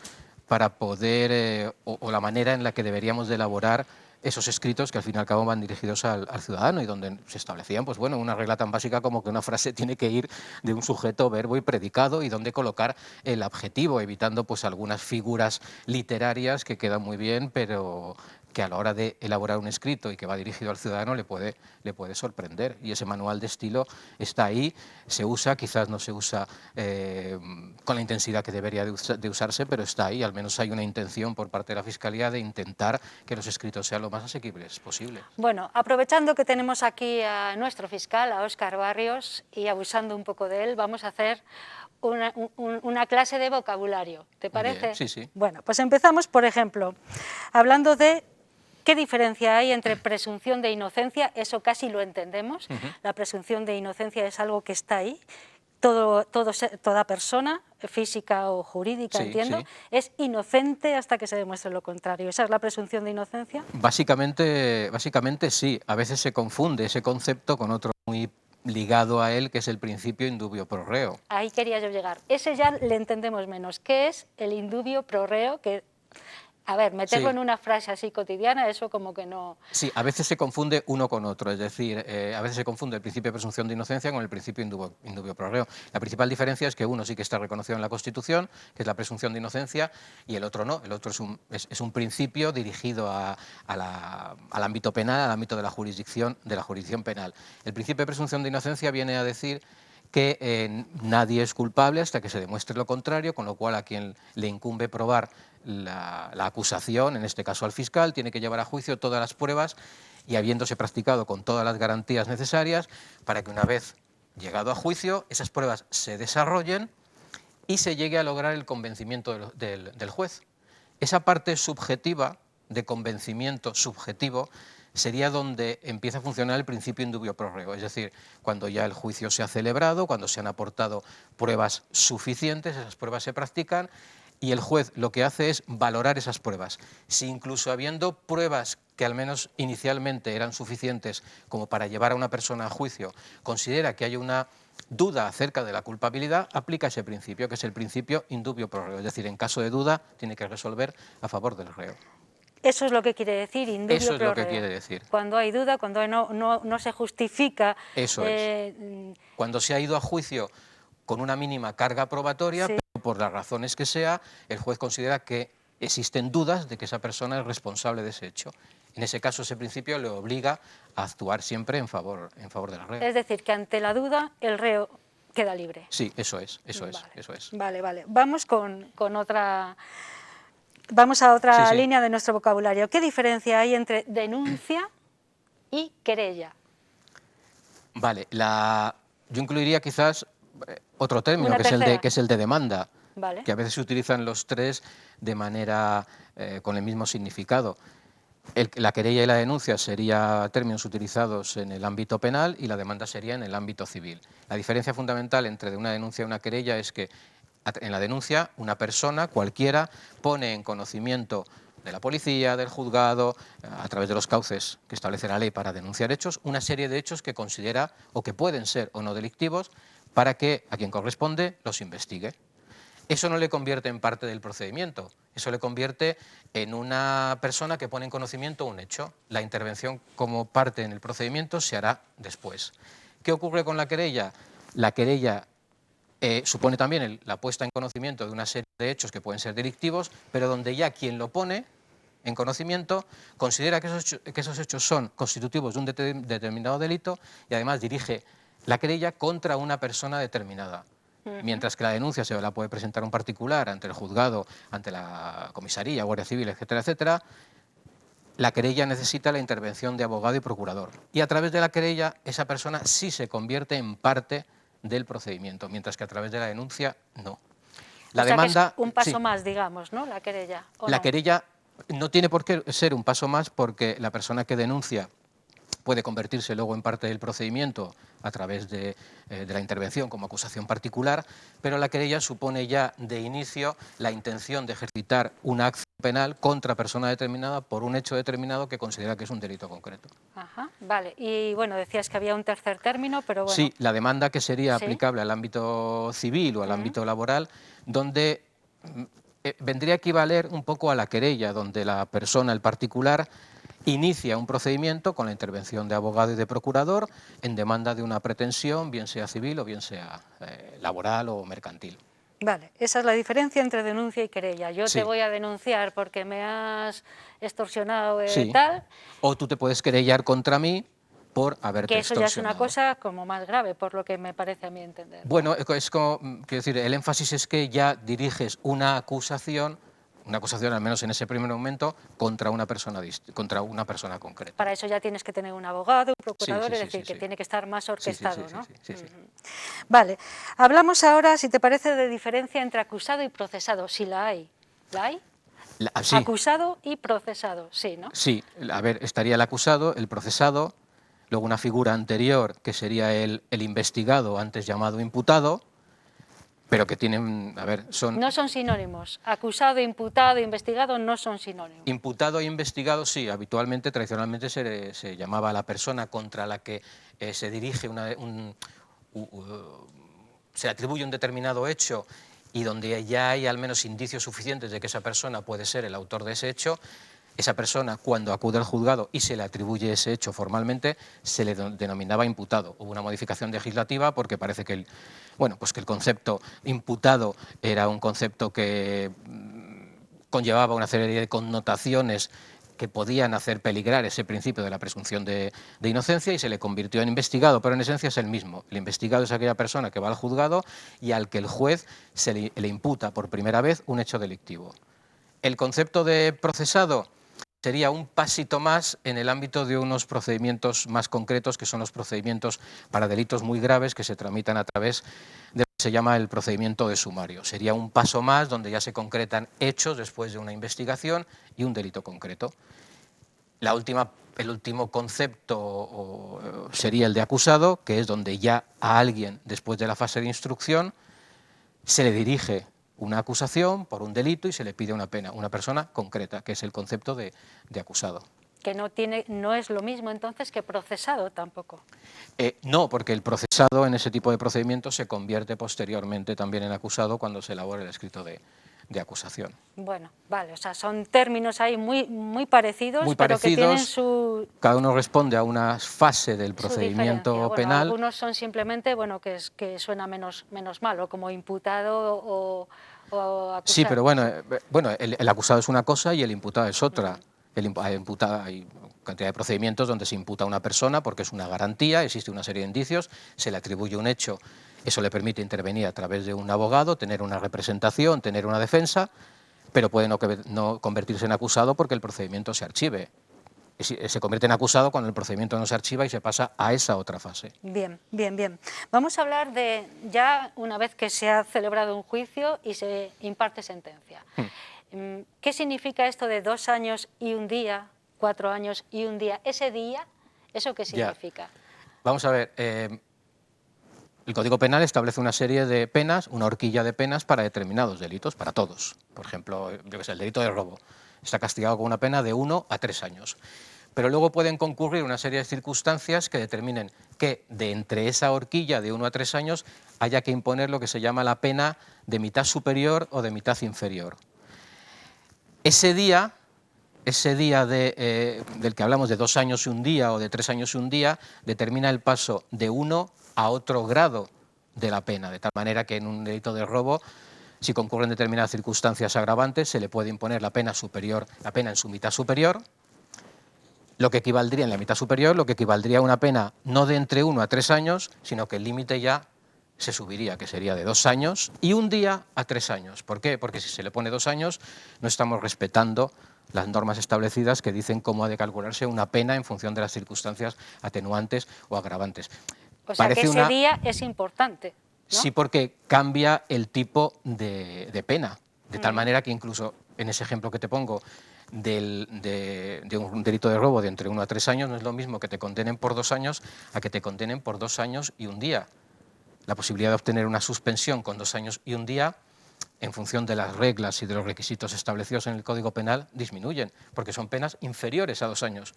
para poder, o la manera en la que deberíamos de elaborar esos escritos que al fin y al cabo van dirigidos al ciudadano, y donde se establecían, pues bueno, una regla tan básica como que una frase tiene que ir de un sujeto, verbo y predicado, y dónde colocar el adjetivo, evitando pues algunas figuras literarias que quedan muy bien, pero que a la hora de elaborar un escrito y que va dirigido al ciudadano le puede sorprender. Y ese manual de estilo está ahí, se usa, quizás no se usa con la intensidad que debería de usarse, pero está ahí. Al menos hay una intención por parte de la Fiscalía de intentar que los escritos sean lo más asequibles posible. Bueno, aprovechando que tenemos aquí a nuestro fiscal, a Óscar Barrios, y abusando un poco de él, vamos a hacer una clase de vocabulario. ¿Te parece? Bien, sí, sí. Bueno, pues empezamos, por ejemplo, hablando de qué diferencia hay entre presunción de inocencia. Eso casi lo entendemos. La presunción de inocencia es algo que está ahí. Toda persona, física o jurídica, sí, entiendo, sí, es inocente hasta que se demuestre lo contrario. ¿Esa es la presunción de inocencia? Básicamente sí. A veces se confunde ese concepto con otro muy ligado a él, que es el principio indubio pro reo. Ahí quería yo llegar. Ese ya le entendemos menos. ¿Qué es el indubio pro reo? Que, a ver, meterlo en una frase así cotidiana, eso como que no... Sí, a veces se confunde uno con otro, es decir, a veces se confunde el principio de presunción de inocencia con el principio indubio pro reo. La principal diferencia es que uno sí que está reconocido en la Constitución, que es la presunción de inocencia, y el otro no. El otro es un principio dirigido al ámbito penal, al ámbito de la jurisdicción penal. El principio de presunción de inocencia viene a decir que nadie es culpable hasta que se demuestre lo contrario, con lo cual a quien le incumbe probar la acusación, en este caso al fiscal, tiene que llevar a juicio todas las pruebas, y habiéndose practicado con todas las garantías necesarias para que una vez llegado a juicio esas pruebas se desarrollen y se llegue a lograr el convencimiento del juez. Esa parte subjetiva, de convencimiento subjetivo, sería donde empieza a funcionar el principio indubio pro reo, es decir, cuando ya el juicio se ha celebrado, cuando se han aportado pruebas suficientes, esas pruebas se practican y el juez lo que hace es valorar esas pruebas. Si incluso habiendo pruebas que al menos inicialmente eran suficientes como para llevar a una persona a juicio, considera que hay una duda acerca de la culpabilidad, aplica ese principio, que es el principio indubio pro reo, es decir, en caso de duda tiene que resolver a favor del reo. Eso es lo que quiere decir indubio Eso es pro lo que reo. quiere decir. Cuando hay duda, cuando no se justifica... Eso es. Cuando se ha ido a juicio con una mínima carga probatoria, sí, pero por las razones que sea, el juez considera que existen dudas de que esa persona es responsable de ese hecho. En ese caso, ese principio le obliga a actuar siempre en favor del reo. Es decir, que ante la duda, el reo queda libre. Sí, eso es, Vale. eso es. Vale, vale. Vamos con otra... Vamos a otra Sí, sí. línea de nuestro vocabulario. ¿Qué diferencia hay entre denuncia y querella? Vale, yo incluiría quizás otro término, Una tercera. que es el de demanda, Vale. que a veces se utilizan los tres de manera con el mismo significado. La querella y la denuncia serían términos utilizados en el ámbito penal y la demanda sería en el ámbito civil. La diferencia fundamental entre una denuncia y una querella es que en la denuncia una persona, cualquiera, pone en conocimiento de la policía, del juzgado, a través de los cauces que establece la ley para denunciar hechos, una serie de hechos que considera o que pueden ser o no delictivos para que a quien corresponde los investigue. Eso no le convierte en parte del procedimiento, eso le convierte en una persona que pone en conocimiento un hecho. La intervención como parte en el procedimiento se hará después. ¿Qué ocurre con la querella? La querella supone también la puesta en conocimiento de una serie de hechos que pueden ser delictivos, pero donde ya quien lo pone en conocimiento considera que esos hechos son constitutivos de un determinado delito y además dirige la querella contra una persona determinada. Mientras que la denuncia se la puede presentar un particular ante el juzgado, ante la comisaría, Guardia Civil, etcétera, etcétera, la querella necesita la intervención de abogado y procurador. Y a través de la querella esa persona sí se convierte en parte del procedimiento, mientras que a través de la denuncia no. La o sea demanda, que es un paso sí, más, digamos, ¿no? La querella. ¿O la no? querella no tiene por qué ser un paso más porque la persona que denuncia puede convertirse luego en parte del procedimiento a través de la intervención como acusación particular, pero la querella supone ya de inicio la intención de ejercitar una acción penal contra persona determinada por un hecho determinado que considera que es un delito concreto. Ajá, vale. Y bueno, decías que había un tercer término, pero bueno. Sí, la demanda que sería Sí. aplicable al ámbito civil o al ámbito laboral, donde vendría a equivaler un poco a la querella, donde la persona, el particular, inicia un procedimiento con la intervención de abogado y de procurador en demanda de una pretensión, bien sea civil o bien sea laboral o mercantil. Vale, esa es la diferencia entre denuncia y querella. Yo Sí. te voy a denunciar porque me has extorsionado Sí. tal, O tú te puedes querellar contra mí por haberte que eso ya es una extorsionado. cosa como más grave, por lo que me parece a mí entender. Bueno, es como, quiero decir, el énfasis es que ya diriges una acusación al menos en ese primer momento, contra una persona concreta. Para eso ya tienes que tener un abogado, un procurador, Sí, es sí, decir, sí, que sí. tiene que estar más orquestado, ¿no? Sí. Vale, hablamos ahora, si te parece, de diferencia entre acusado y procesado, si la hay. ¿La hay? Sí. Acusado y procesado, sí, ¿no? Sí, a ver, estaría el acusado, el procesado, luego una figura anterior que sería el investigado, antes llamado imputado, pero que tienen, a ver, son... No son sinónimos. Acusado, imputado, investigado no son sinónimos. Imputado e investigado, sí, habitualmente, tradicionalmente se llamaba a la persona contra la que se dirige se atribuye un determinado hecho y donde ya hay al menos indicios suficientes de que esa persona puede ser el autor de ese hecho. Esa persona, cuando acude al juzgado y se le atribuye ese hecho formalmente, se le denominaba imputado. Hubo una modificación legislativa porque parece que que el concepto imputado era un concepto que conllevaba una serie de connotaciones que podían hacer peligrar ese principio de la presunción de inocencia y se le convirtió en investigado, pero en esencia es el mismo. El investigado es aquella persona que va al juzgado y al que el juez le imputa por primera vez un hecho delictivo. El concepto de procesado sería un pasito más en el ámbito de unos procedimientos más concretos, que son los procedimientos para delitos muy graves que se tramitan a través de lo que se llama el procedimiento de sumario. Sería un paso más donde ya se concretan hechos después de una investigación y un delito concreto. El último concepto sería el de acusado, que es donde ya a alguien, después de la fase de instrucción, se le dirige una acusación por un delito y se le pide una pena, una persona concreta, que es el concepto de acusado. Que no es lo mismo entonces que procesado tampoco. No, porque el procesado en ese tipo de procedimientos se convierte posteriormente también en acusado cuando se elabora el escrito de acusación. Bueno, vale, o sea, son términos ahí muy parecidos, Muy pero parecidos, que tienen su... Cada uno responde a una fase del procedimiento penal. Algunos son simplemente, que suena menos malo, como imputado o acusado. Sí, pero bueno, el acusado es una cosa y el imputado es otra. hay cantidad de procedimientos donde se imputa a una persona porque es una garantía, existe una serie de indicios, se le atribuye un hecho, eso le permite intervenir a través de un abogado, tener una representación, tener una defensa, pero puede no convertirse en acusado porque el procedimiento se archive. Se convierte en acusado cuando el procedimiento no se archiva y se pasa a esa otra fase. Bien, bien, bien. Vamos a hablar de ya una vez que se ha celebrado un juicio y se imparte sentencia. ¿Qué significa esto de 2 años y un día, 4 años y un día? Ese día, ¿eso qué significa? Ya. Vamos a ver, el Código Penal establece una serie de penas, una horquilla de penas para determinados delitos, para todos. Por ejemplo, yo que sé, el delito de robo está castigado con una pena de 1 a 3 años. Pero luego pueden concurrir una serie de circunstancias que determinen que de entre esa horquilla de 1 a 3 años haya que imponer lo que se llama la pena de mitad superior o de mitad inferior. Ese día del que hablamos de 2 años y un día o de 3 años y un día determina el paso de uno a otro grado de la pena, de tal manera que en un delito de robo, si concurren determinadas circunstancias agravantes, se le puede imponer la pena superior, la pena en su mitad superior, lo que equivaldría en la mitad superior, lo que equivaldría a una pena no de entre 1 a 3 años, sino que el límite ya se subiría, que sería de 2 años y un día a 3 años. ¿Por qué? Porque si se le pone 2 años no estamos respetando las normas establecidas que dicen cómo ha de calcularse una pena en función de las circunstancias atenuantes o agravantes. O sea, que ese día es importante, ¿no? Sí, porque cambia el tipo de pena, de tal manera que incluso en ese ejemplo que te pongo de un delito de robo de entre 1 a 3 años, no es lo mismo que te condenen por 2 años a que te condenen por 2 años y un día. La posibilidad de obtener una suspensión con 2 años y un día, en función de las reglas y de los requisitos establecidos en el Código Penal, disminuyen, porque son penas inferiores a 2 años.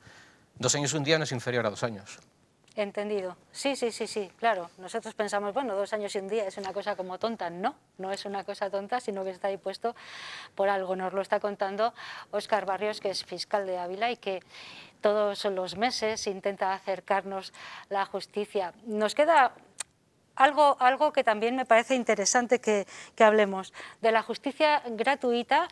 2 años y un día no es inferior a 2 años. Entendido. Sí, claro. Nosotros pensamos, bueno, 2 años y un día es una cosa como tonta. No, no es una cosa tonta, sino que está ahí puesto por algo. Nos lo está contando Óscar Barrios, que es fiscal de Ávila y que todos los meses intenta acercarnos la justicia. Nos queda algo que también me parece interesante que hablemos de la justicia gratuita.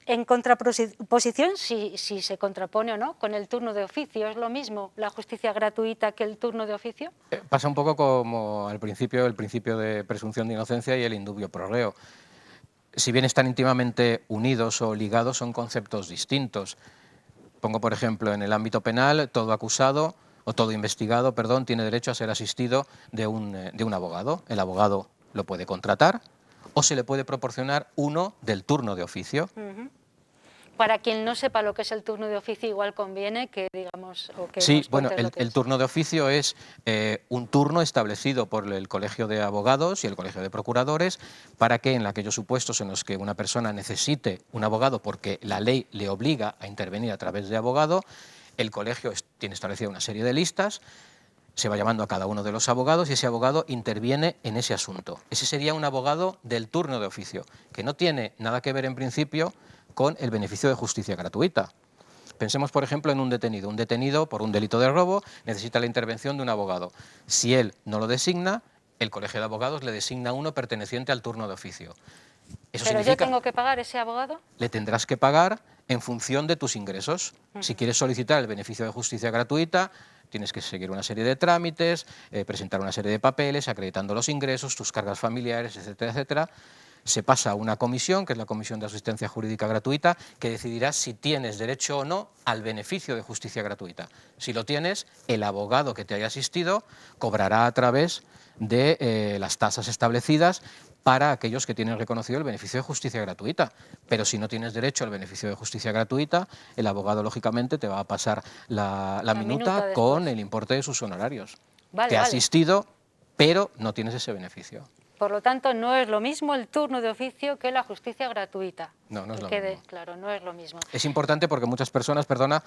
En contraposición, si se contrapone o no, con el turno de oficio. ¿Es lo mismo la justicia gratuita que el turno de oficio? Pasa un poco como al principio, el principio de presunción de inocencia y el indubio pro reo. Si bien están íntimamente unidos o ligados, son conceptos distintos. Pongo, por ejemplo, en el ámbito penal, todo acusado o todo investigado, perdón, tiene derecho a ser asistido de un abogado. El abogado lo puede contratar o se le puede proporcionar uno del turno de oficio. Para quien no sepa lo que es el turno de oficio, igual conviene que digamos... O que sí, bueno, el turno de oficio es un turno establecido por el Colegio de Abogados y el Colegio de Procuradores para que en aquellos supuestos en los que una persona necesite un abogado porque la ley le obliga a intervenir a través de abogado, el colegio tiene establecida una serie de listas, se va llamando a cada uno de los abogados y ese abogado interviene en ese asunto. Ese sería un abogado del turno de oficio, que no tiene nada que ver en principio con el beneficio de justicia gratuita. Pensemos, por ejemplo, en un detenido. Un detenido por un delito de robo necesita la intervención de un abogado. Si él no lo designa, el Colegio de Abogados le designa uno perteneciente al turno de oficio. ¿Pero significa, yo tengo que pagar ese abogado? Le tendrás que pagar en función de tus ingresos. Si quieres solicitar el beneficio de justicia gratuita, tienes que seguir una serie de trámites, presentar una serie de papeles, acreditando los ingresos, tus cargas familiares, etcétera, etcétera. Se pasa a una comisión, que es la Comisión de Asistencia Jurídica Gratuita, que decidirá si tienes derecho o no al beneficio de justicia gratuita. Si lo tienes, el abogado que te haya asistido cobrará a través de las tasas establecidas para aquellos que tienen reconocido el beneficio de justicia gratuita. Pero si no tienes derecho al beneficio de justicia gratuita, el abogado, lógicamente, te va a pasar la minuta con el importe de sus honorarios. Te ha asistido, pero no tienes ese beneficio. Por lo tanto, no es lo mismo el turno de oficio que la justicia gratuita. No, no es lo mismo. Claro, no es lo mismo. Es importante porque muchas personas, perdona,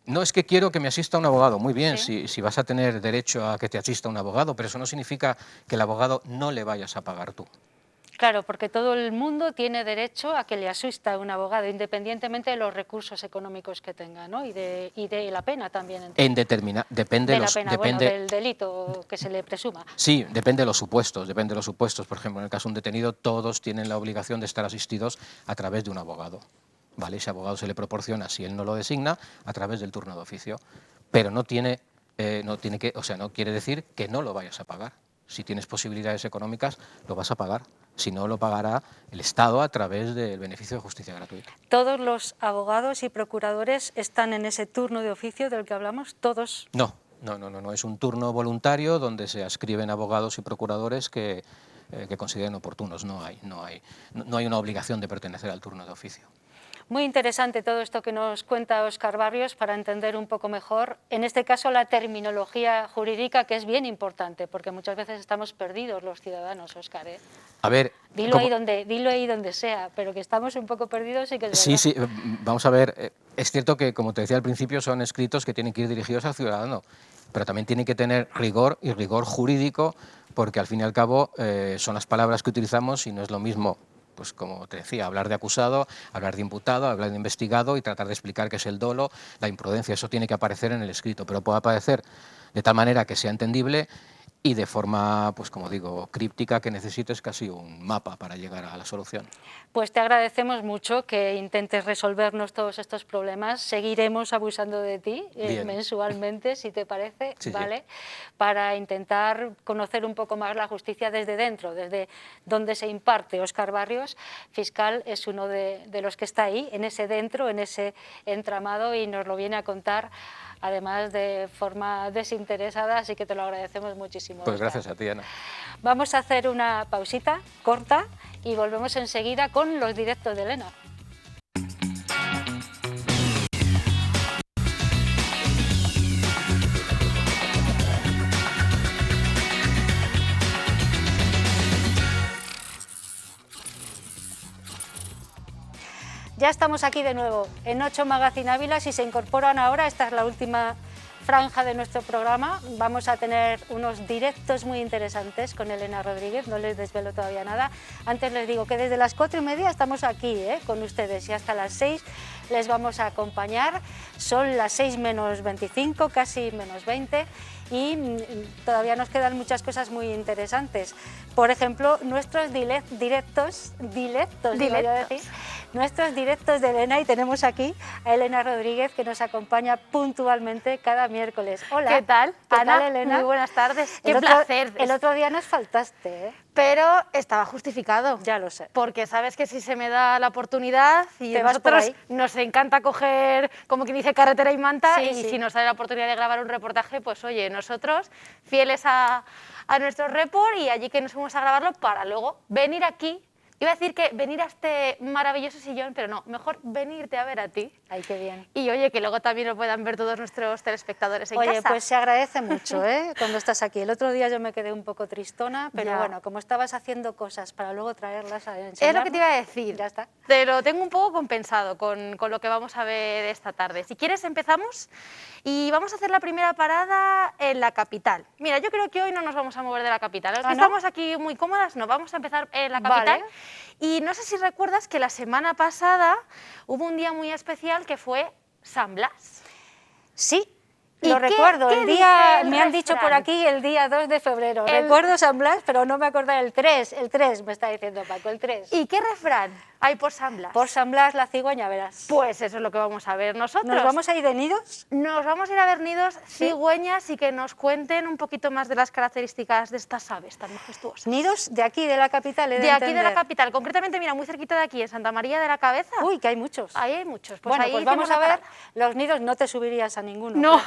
no es que quiero que me asista un abogado. Muy bien, ¿sí? si vas a tener derecho a que te asista un abogado, pero eso no significa que el abogado no le vayas a pagar tú. Claro, porque todo el mundo tiene derecho a que le asista un abogado, independientemente de los recursos económicos que tenga, ¿no? Y de la pena también. Depende de la pena, bueno, del delito que se le presuma. Sí, depende de los supuestos, Por ejemplo, en el caso de un detenido, todos tienen la obligación de estar asistidos a través de un abogado. ¿vale? Ese abogado se le proporciona, si él no lo designa, a través del turno de oficio, pero no quiere decir que no lo vayas a pagar. Si tienes posibilidades económicas, lo vas a pagar. Si no, lo pagará el Estado a través del beneficio de justicia gratuita. ¿Todos los abogados y procuradores están en ese turno de oficio del que hablamos? ¿Todos? No, es un turno voluntario donde se adscriben abogados y procuradores que consideren oportunos. No hay una obligación de pertenecer al turno de oficio. Muy interesante todo esto que nos cuenta Óscar Barrios para entender un poco mejor, en este caso, la terminología jurídica, que es bien importante, porque muchas veces estamos perdidos los ciudadanos, Óscar, ¿eh? A ver, dilo ahí donde sea, pero que estamos un poco perdidos y que es verdad. Sí, vamos a ver, es cierto que, como te decía al principio, son escritos que tienen que ir dirigidos al ciudadano, pero también tienen que tener rigor y rigor jurídico, porque al fin y al cabo son las palabras que utilizamos y no es lo mismo, pues como te decía, hablar de acusado, hablar de imputado, hablar de investigado y tratar de explicar qué es el dolo, la imprudencia. Eso tiene que aparecer en el escrito, pero puede aparecer de tal manera que sea entendible y de forma, pues como digo, críptica, que necesites casi un mapa para llegar a la solución. Pues te agradecemos mucho que intentes resolvernos todos estos problemas. Seguiremos abusando de ti mensualmente, si te parece, sí, ¿vale? Sí. Para intentar conocer un poco más la justicia desde dentro, desde donde se imparte. Óscar Barrios, fiscal, es uno de los que está ahí, en ese dentro, en ese entramado, y nos lo viene a contar, además de forma desinteresada, así que te lo agradecemos muchísimo. Pues Óscar. gracias a ti, Ana. Vamos a hacer una pausita corta y volvemos enseguida con los directos de Elena. Ya estamos aquí de nuevo en 8 Magazine Ávila. Si se incorporan ahora, esta es la última franja de nuestro programa. Vamos a tener unos directos muy interesantes con Elena Rodríguez, no les desvelo todavía nada. Antes les digo que desde las 4:30 estamos aquí con ustedes y hasta las 6 les vamos a acompañar. Son las 6 menos 25, casi menos 20, y todavía nos quedan muchas cosas muy interesantes. Por ejemplo, nuestros directos de Elena, y tenemos aquí a Elena Rodríguez, que nos acompaña puntualmente cada miércoles. Hola. ¿Qué tal, Ana? Tal, Elena? Muy buenas tardes. Qué placer. El otro día nos faltaste, ¿eh? Pero estaba justificado. Ya lo sé. Porque sabes que si se me da la oportunidad y Te a vas por nosotros ahí. nos encanta coger, como quien dice, carretera y manta, Sí, y sí. si nos sale la oportunidad de grabar un reportaje, pues oye, nosotros fieles a nuestro report, y allí que nos fuimos a grabarlo para luego venir aquí. Iba a decir que venir a este maravilloso sillón, pero no, mejor venirte a ver a ti. Ay, qué bien. Y oye, que luego también lo puedan ver todos nuestros telespectadores en Oye, casa. pues se agradece mucho cuando estás aquí. El otro día yo me quedé un poco tristona, pero Ya. bueno, como estabas haciendo cosas para luego traerlas a enseñarnos... Es lo que te iba a decir. Ya está. Te lo tengo un poco compensado con lo que vamos a ver esta tarde. Si quieres empezamos y vamos a hacer la primera parada en la capital. Mira, yo creo que hoy no nos vamos a mover de la capital. Los que ¿no? estamos aquí muy cómodas, no, vamos a empezar en la capital. Vale. Y no sé si recuerdas que la semana pasada hubo un día muy especial que fue San Blas. Sí, ¿Y lo qué- recuerdo. qué El dice día, el me han dicho por refrán? aquí el día 2 de febrero. El- Recuerdo San Blas, pero no me acordaba el 3 me está diciendo Paco, el 3. ¿Y qué refrán hay por San Blas? Por San Blas la cigüeña, verás. Pues eso es lo que vamos a ver nosotros. ¿Nos vamos a ir de nidos? Nos vamos a ir a ver nidos, cigüeñas, y que nos cuenten un poquito más de las características de estas aves tan majestuosas. Nidos de aquí, de la capital, he de De aquí de la entender. capital, concretamente, mira, muy cerquita de aquí, en Santa María de la Cabeza. Uy, que hay muchos. Ahí hay muchos. Pues bueno, ahí pues vamos hicimos a la ver parada. los nidos. No te subirías a ninguno. No.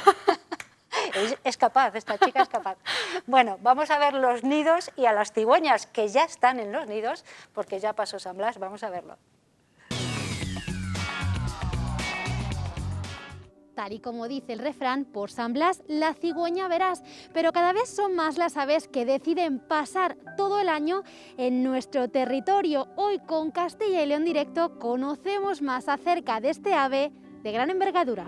Es capaz, esta chica es capaz. Bueno, vamos a ver los nidos y a las cigüeñas que ya están en los nidos, porque ya pasó San Blas, vamos a verlo. Tal y como dice el refrán, por San Blas la cigüeña verás, pero cada vez son más las aves que deciden pasar todo el año en nuestro territorio. Hoy con Castilla y León Directo conocemos más acerca de este ave de gran envergadura.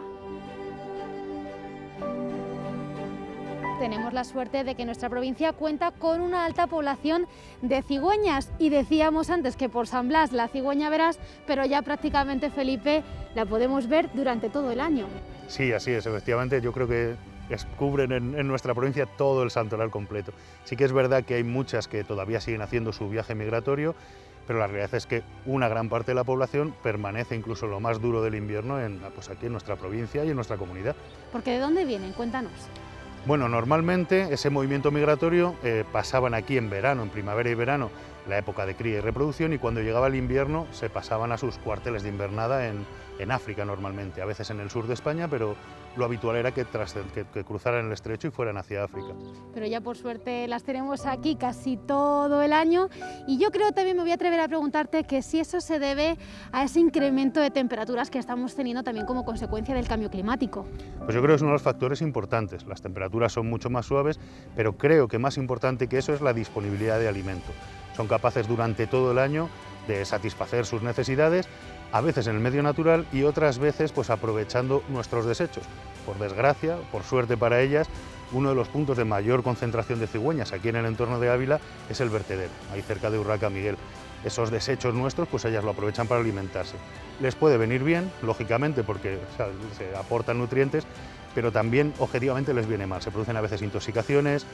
Tenemos la suerte de que nuestra provincia cuenta con una alta población de cigüeñas, y decíamos antes que por San Blas la cigüeña verás, pero ya prácticamente, Felipe, la podemos ver durante todo el año. Sí, así es, efectivamente, yo creo que cubren en nuestra provincia todo el santoral completo. Sí que es verdad que hay muchas que todavía siguen haciendo su viaje migratorio, pero la realidad es que una gran parte de la población permanece incluso lo más duro del invierno pues aquí en nuestra provincia y en nuestra comunidad. Porque ¿de dónde vienen? Cuéntanos. Bueno, normalmente ese movimiento migratorio pasaban aquí en verano, en primavera y verano, la época de cría y reproducción, y cuando llegaba el invierno se pasaban a sus cuarteles de invernada en África normalmente, a veces en el sur de España, pero lo habitual era que cruzaran el estrecho y fueran hacia África. Pero ya por suerte las tenemos aquí casi todo el año, y yo creo también me voy a atrever a preguntarte que si eso se debe a ese incremento de temperaturas que estamos teniendo también como consecuencia del cambio climático. Pues yo creo que es uno de los factores importantes. Las temperaturas son mucho más suaves, pero creo que más importante que eso es la disponibilidad de alimento. Son capaces durante todo el año de satisfacer sus necesidades, a veces en el medio natural y otras veces pues aprovechando nuestros desechos. Por desgracia, por suerte para ellas, uno de los puntos de mayor concentración de cigüeñas aquí en el entorno de Ávila es el vertedero, ahí cerca de Urraca Miguel. Esos desechos nuestros, pues ellas lo aprovechan para alimentarse. Les puede venir bien, lógicamente, porque se aportan nutrientes, pero también objetivamente les viene mal. Se producen a veces intoxicaciones,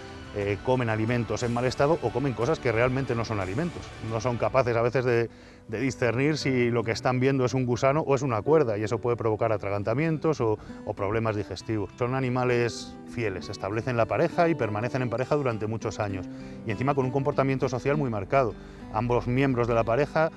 comen alimentos en mal estado o comen cosas que realmente no son alimentos. No son capaces a veces de discernir si lo que están viendo es un gusano o es una cuerda, y eso puede provocar atragantamientos o problemas digestivos. Son animales fieles, establecen la pareja y permanecen en pareja durante muchos años, y encima con un comportamiento social muy marcado. Ambos miembros de la pareja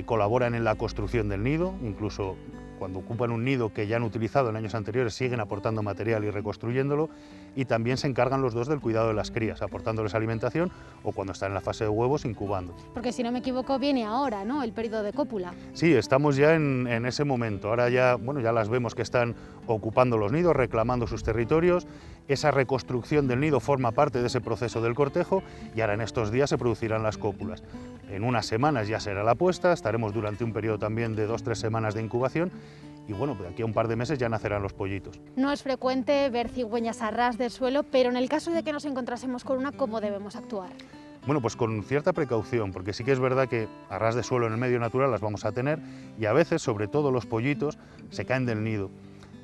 colaboran en la construcción del nido, incluso cuando ocupan un nido que ya han utilizado en años anteriores siguen aportando material y reconstruyéndolo, y también se encargan los dos del cuidado de las crías, aportándoles alimentación o cuando están en la fase de huevos incubando. Porque si no me equivoco viene ahora, ¿no?, el periodo de cópula. Sí, estamos ya en ese momento. Ahora ya, bueno, ya las vemos que están ocupando los nidos, reclamando sus territorios. Esa reconstrucción del nido forma parte de ese proceso del cortejo, y ahora en estos días se producirán las cópulas. En unas semanas ya será la puesta, estaremos durante un periodo también de 2-3 semanas de incubación, y bueno, pues de aquí a un par de meses ya nacerán los pollitos. No es frecuente ver cigüeñas a ras del suelo, pero en el caso de que nos encontrásemos con una, ¿cómo debemos actuar? Bueno, pues con cierta precaución, porque sí que es verdad que a ras de suelo en el medio natural las vamos a tener, y a veces, sobre todo los pollitos, se caen del nido.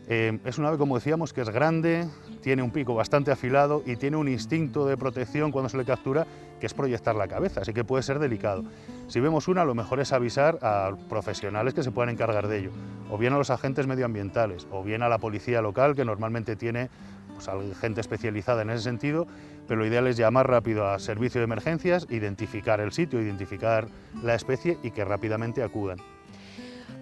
Es un ave, como decíamos, que es grande, tiene un pico bastante afilado y tiene un instinto de protección cuando se le captura, que es proyectar la cabeza, así que puede ser delicado. Si vemos una, lo mejor es avisar a profesionales que se puedan encargar de ello, o bien a los agentes medioambientales, o bien a la policía local, que normalmente tiene pues, gente especializada en ese sentido, pero lo ideal es llamar rápido a servicio de emergencias, identificar el sitio, identificar la especie y que rápidamente acudan.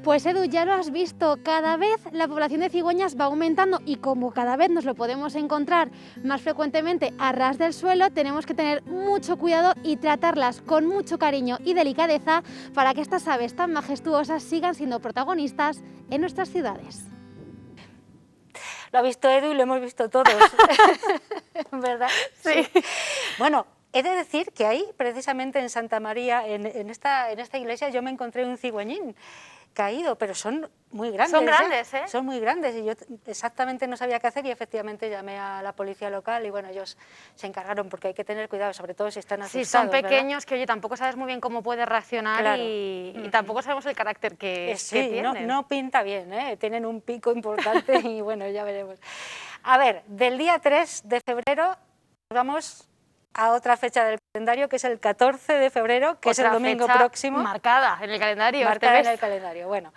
Pues Edu, ya lo has visto, cada vez la población de cigüeñas va aumentando, y como cada vez nos lo podemos encontrar más frecuentemente a ras del suelo, tenemos que tener mucho cuidado y tratarlas con mucho cariño y delicadeza para que estas aves tan majestuosas sigan siendo protagonistas en nuestras ciudades. Lo ha visto Edu y lo hemos visto todos, ¿verdad? Sí. Bueno, he de decir que ahí, precisamente en Santa María, en esta iglesia, yo me encontré un cigüeñín caído, pero son muy grandes. Son grandes, ¿eh? Son muy grandes, y yo exactamente no sabía qué hacer, y efectivamente llamé a la policía local y bueno, ellos se encargaron, porque hay que tener cuidado, sobre todo si están asustados. Sí, son pequeños, ¿verdad? que oye, tampoco sabes muy bien cómo puede reaccionar, Claro. y tampoco sabemos el carácter que tienen. No pinta bien, ¿eh? Tienen un pico importante y bueno, ya veremos. A ver, del día 3 de febrero vamos a otra fecha del calendario, que es el 14 de febrero, que es el domingo próximo. Marcada en el calendario. Marcada en el calendario, bueno.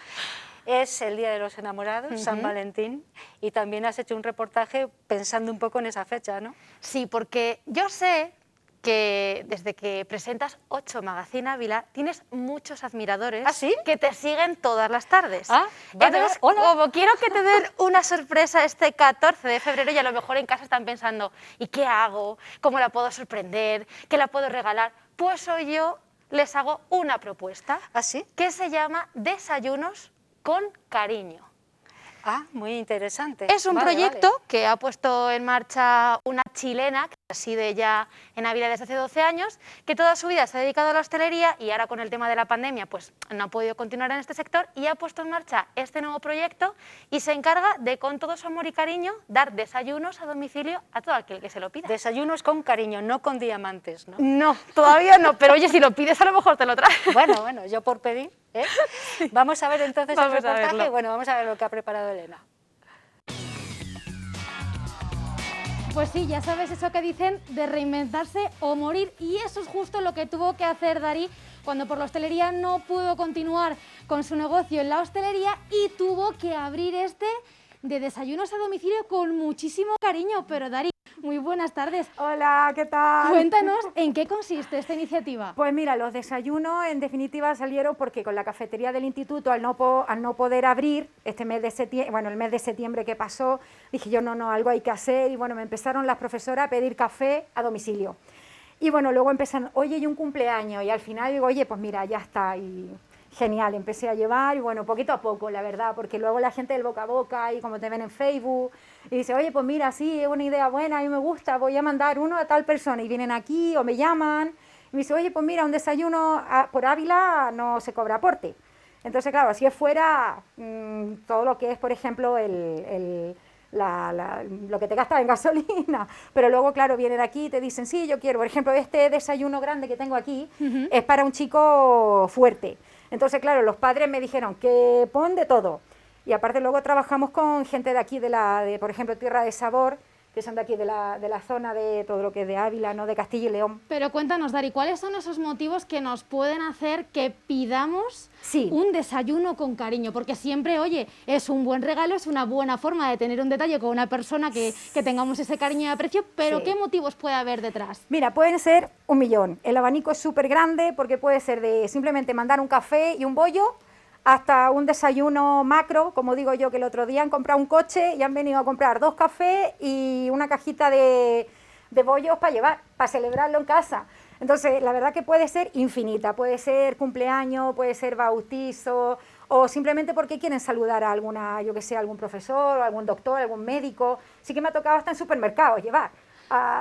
Es el Día de los Enamorados, San Valentín, y también has hecho un reportaje pensando un poco en esa fecha, ¿no? Sí, porque yo sé que desde que presentas 8 Magazine Ávila tienes muchos admiradores. ¿Ah, sí? Que te siguen todas las tardes. Ah, vale, Entonces, hola. como quiero que te den una sorpresa este 14 de febrero, y a lo mejor en casa están pensando, ¿y qué hago? ¿Cómo la puedo sorprender? ¿Qué la puedo regalar? Pues hoy yo les hago una propuesta. ¿Ah, sí? Que se llama Desayunos con Cariño. Ah, muy interesante. Es un proyecto que ha puesto en marcha una chilena que reside ya en Ávila desde hace 12 años, que toda su vida se ha dedicado a la hostelería, y ahora con el tema de la pandemia pues no ha podido continuar en este sector, y ha puesto en marcha este nuevo proyecto, y se encarga de, con todo su amor y cariño, dar desayunos a domicilio a todo aquel que se lo pida. Desayunos con cariño, no con diamantes, ¿no? No, todavía no, pero oye, si lo pides a lo mejor te lo trae. Bueno, yo por pedir, ¿eh? Vamos a ver entonces Vamos el a reportaje. verlo. Bueno, vamos a ver lo que ha preparado Elena. Pues sí, ya sabes eso que dicen de reinventarse o morir, y eso es justo lo que tuvo que hacer Darí cuando por la hostelería no pudo continuar con su negocio en la hostelería y tuvo que abrir este de desayunos a domicilio con muchísimo cariño. Pero Dari, muy buenas tardes. Hola, ¿qué tal? Cuéntanos en qué consiste esta iniciativa. Pues mira, los desayunos en definitiva salieron porque con la cafetería del instituto, al no poder abrir este mes de septiembre, bueno, el mes de septiembre que pasó, dije yo, no, algo hay que hacer, y bueno, me empezaron las profesoras a pedir café a domicilio. Y bueno, luego empezaron, oye, y un cumpleaños, y al final digo, oye, pues mira, ya está, y genial, empecé a llevar, y bueno, poquito a poco, la verdad, porque luego la gente del boca a boca, y como te ven en Facebook, y dice, oye, pues mira, sí, es una idea buena, a mí me gusta, voy a mandar uno a tal persona, y vienen aquí, o me llaman, y me dice, oye, pues mira, un desayuno por Ávila no se cobra aporte. Entonces, claro, si es fuera, todo lo que es, por ejemplo, lo que te gastas en gasolina, pero luego, claro, vienen aquí y te dicen, sí, yo quiero, por ejemplo, este desayuno grande que tengo aquí, es para un chico fuerte. Entonces, claro, los padres me dijeron que pon de todo. Y aparte luego trabajamos con gente de aquí, por ejemplo, Tierra de Sabor, que son de aquí de la zona de todo lo que es de Ávila, ¿no? De Castilla y León. Pero cuéntanos, Dari, ¿cuáles son esos motivos que nos pueden hacer que pidamos Sí. un desayuno con cariño? Porque siempre, oye, es un buen regalo, es una buena forma de tener un detalle con una persona que tengamos ese cariño y aprecio, pero Sí. ¿qué motivos puede haber detrás? Mira, pueden ser 1.000.000. El abanico es súper grande porque puede ser de simplemente mandar un café y un bollo, hasta un desayuno macro, como digo yo, que el otro día han comprado un coche y han venido a comprar 2 cafés y una cajita de bollos para llevar, para celebrarlo en casa. Entonces, la verdad que puede ser infinita, puede ser cumpleaños, puede ser bautizo, o simplemente porque quieren saludar a alguna, yo que sé, algún profesor, algún doctor, algún médico. Sí que me ha tocado hasta en supermercados llevar.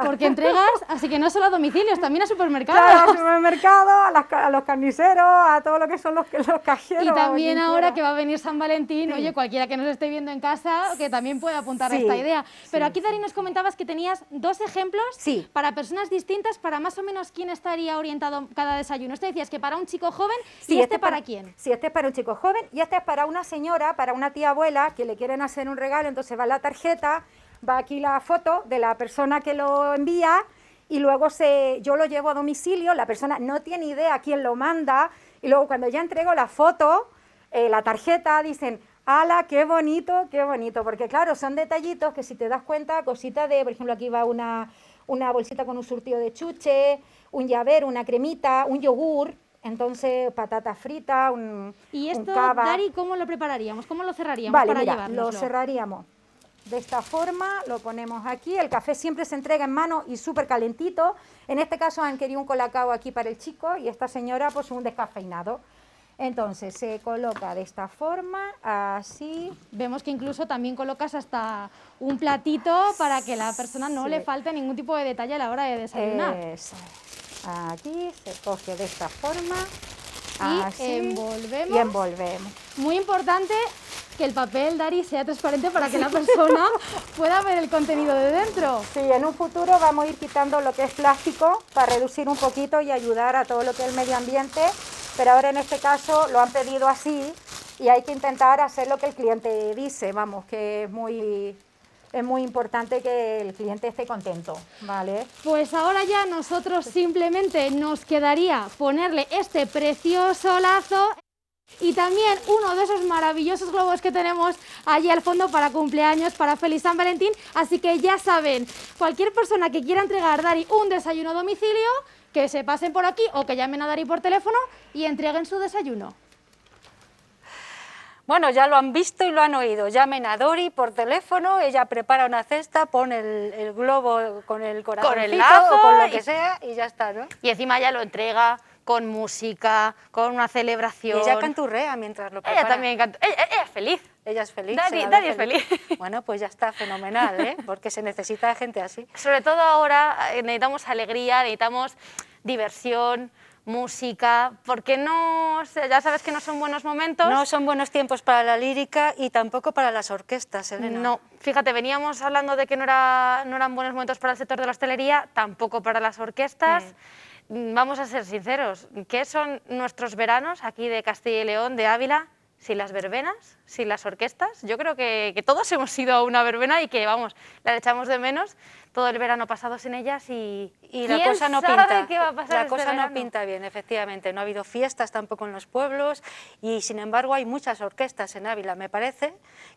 Porque entregas, así que no solo a domicilios, también a supermercados. Claro, al supermercado, a los carniceros, a todo lo que son los cajeros. Y también quien ahora quiera. que va a venir San Valentín, Sí. oye, cualquiera que nos esté viendo en casa, que también puede apuntar a Sí, esta idea. Pero sí, aquí, Dari, nos comentabas que tenías 2 ejemplos Sí. para personas distintas, para más o menos quién estaría orientado cada desayuno. Esto decías que para un chico joven, Sí, ¿y este para quién? Sí, este es para un chico joven y este es para una señora, para una tía abuela que le quieren hacer un regalo, entonces va la tarjeta, va aquí la foto de la persona que lo envía y luego yo lo llevo a domicilio, la persona no tiene idea quién lo manda y luego cuando ya entrego la foto, la tarjeta, dicen, ¡hala, qué bonito, porque claro, son detallitos que si te das cuenta, cositas de, por ejemplo, aquí va una bolsita con un surtido de chuche, un llavero, una cremita, un yogur, entonces patata frita, Y un esto, cava. Dari, ¿cómo lo prepararíamos? ¿Cómo lo cerraríamos Vale, para mira, llevárnoslo? lo cerraríamos de esta forma, lo ponemos aquí, el café siempre se entrega en mano y súper calentito, en este caso han querido un colacao aquí para el chico y esta señora pues un descafeinado. Entonces se coloca de esta forma, así. Vemos que incluso también colocas hasta un platito para que la persona no Sí. le falte ningún tipo de detalle a la hora de desayunar. Eso es. Aquí se coge de esta forma, Y así, envolvemos. y envolvemos. Muy importante que el papel, Dari, sea transparente para que la persona pueda ver el contenido de dentro. Sí, en un futuro vamos a ir quitando lo que es plástico para reducir un poquito y ayudar a todo lo que es el medio ambiente, pero ahora en este caso lo han pedido así y hay que intentar hacer lo que el cliente dice, vamos, que es muy importante que el cliente esté contento, ¿vale? Pues ahora ya nosotros simplemente nos quedaría ponerle este precioso lazo y también uno de esos maravillosos globos que tenemos allí al fondo para cumpleaños, para Feliz San Valentín. Así que ya saben, cualquier persona que quiera entregar a Dari un desayuno a domicilio, que se pasen por aquí o que llamen a Dari por teléfono y entreguen su desayuno. Bueno, ya lo han visto y lo han oído. Llamen a Dori por teléfono, ella prepara una cesta, pone el globo con el corazoncito lazo o con lo que y- sea y ya está, ¿no? Y encima ya lo entrega con música, con una Y celebración. ella canturrea mientras lo prepara. Ella también canta. Ella es feliz. Ella es feliz. Dari- se la ve Dari es feliz. Bueno, pues ya está, fenomenal, ¿eh? Porque se necesita de gente así. Sobre todo ahora necesitamos alegría, necesitamos diversión, música, porque no, o sea, ya sabes que no son buenos momentos. No son buenos tiempos para la lírica y tampoco para las orquestas, Elena. No, fíjate, veníamos hablando de que no eran buenos momentos para el sector de la hostelería, tampoco para las orquestas. Vamos a ser sinceros, ¿qué son nuestros veranos aquí de Castilla y León, de Ávila? Sin las verbenas, sin las orquestas. Yo creo que todos hemos ido a una verbena y que, vamos, la echamos de menos. todo el verano pasado sin ellas y la ¿quién cosa no sabe pinta. qué va a pasar La este cosa no verano? pinta bien, efectivamente. No ha habido fiestas tampoco en los pueblos y, sin embargo, hay muchas orquestas en Ávila. Me parece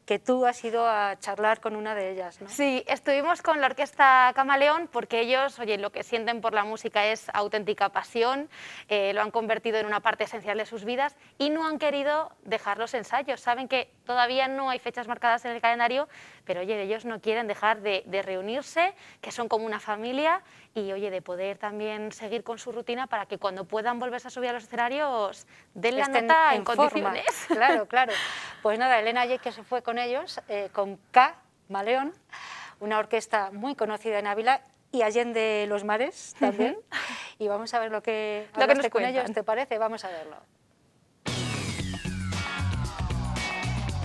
que tú has ido a charlar con una de ellas, ¿no? Sí, estuvimos con la Orquesta Camaleón porque ellos, oye, lo que sienten por la música es auténtica pasión, lo han convertido en una parte esencial de sus vidas y no han querido dejar los ensayos. Saben que todavía no hay fechas marcadas en el calendario, pero oye, ellos no quieren dejar de reunirse, que son como una familia y oye, de poder también seguir con su rutina para que cuando puedan volverse a subir a los escenarios den la Estén nota en forma. condiciones. Claro, claro. Pues nada, Elena Ayek, que se fue con ellos, con Camaleón, una orquesta muy conocida en Ávila y allende los mares también. Y vamos a ver lo que hablaste nos con cuentan. ellos, ¿te parece? Vamos a verlo.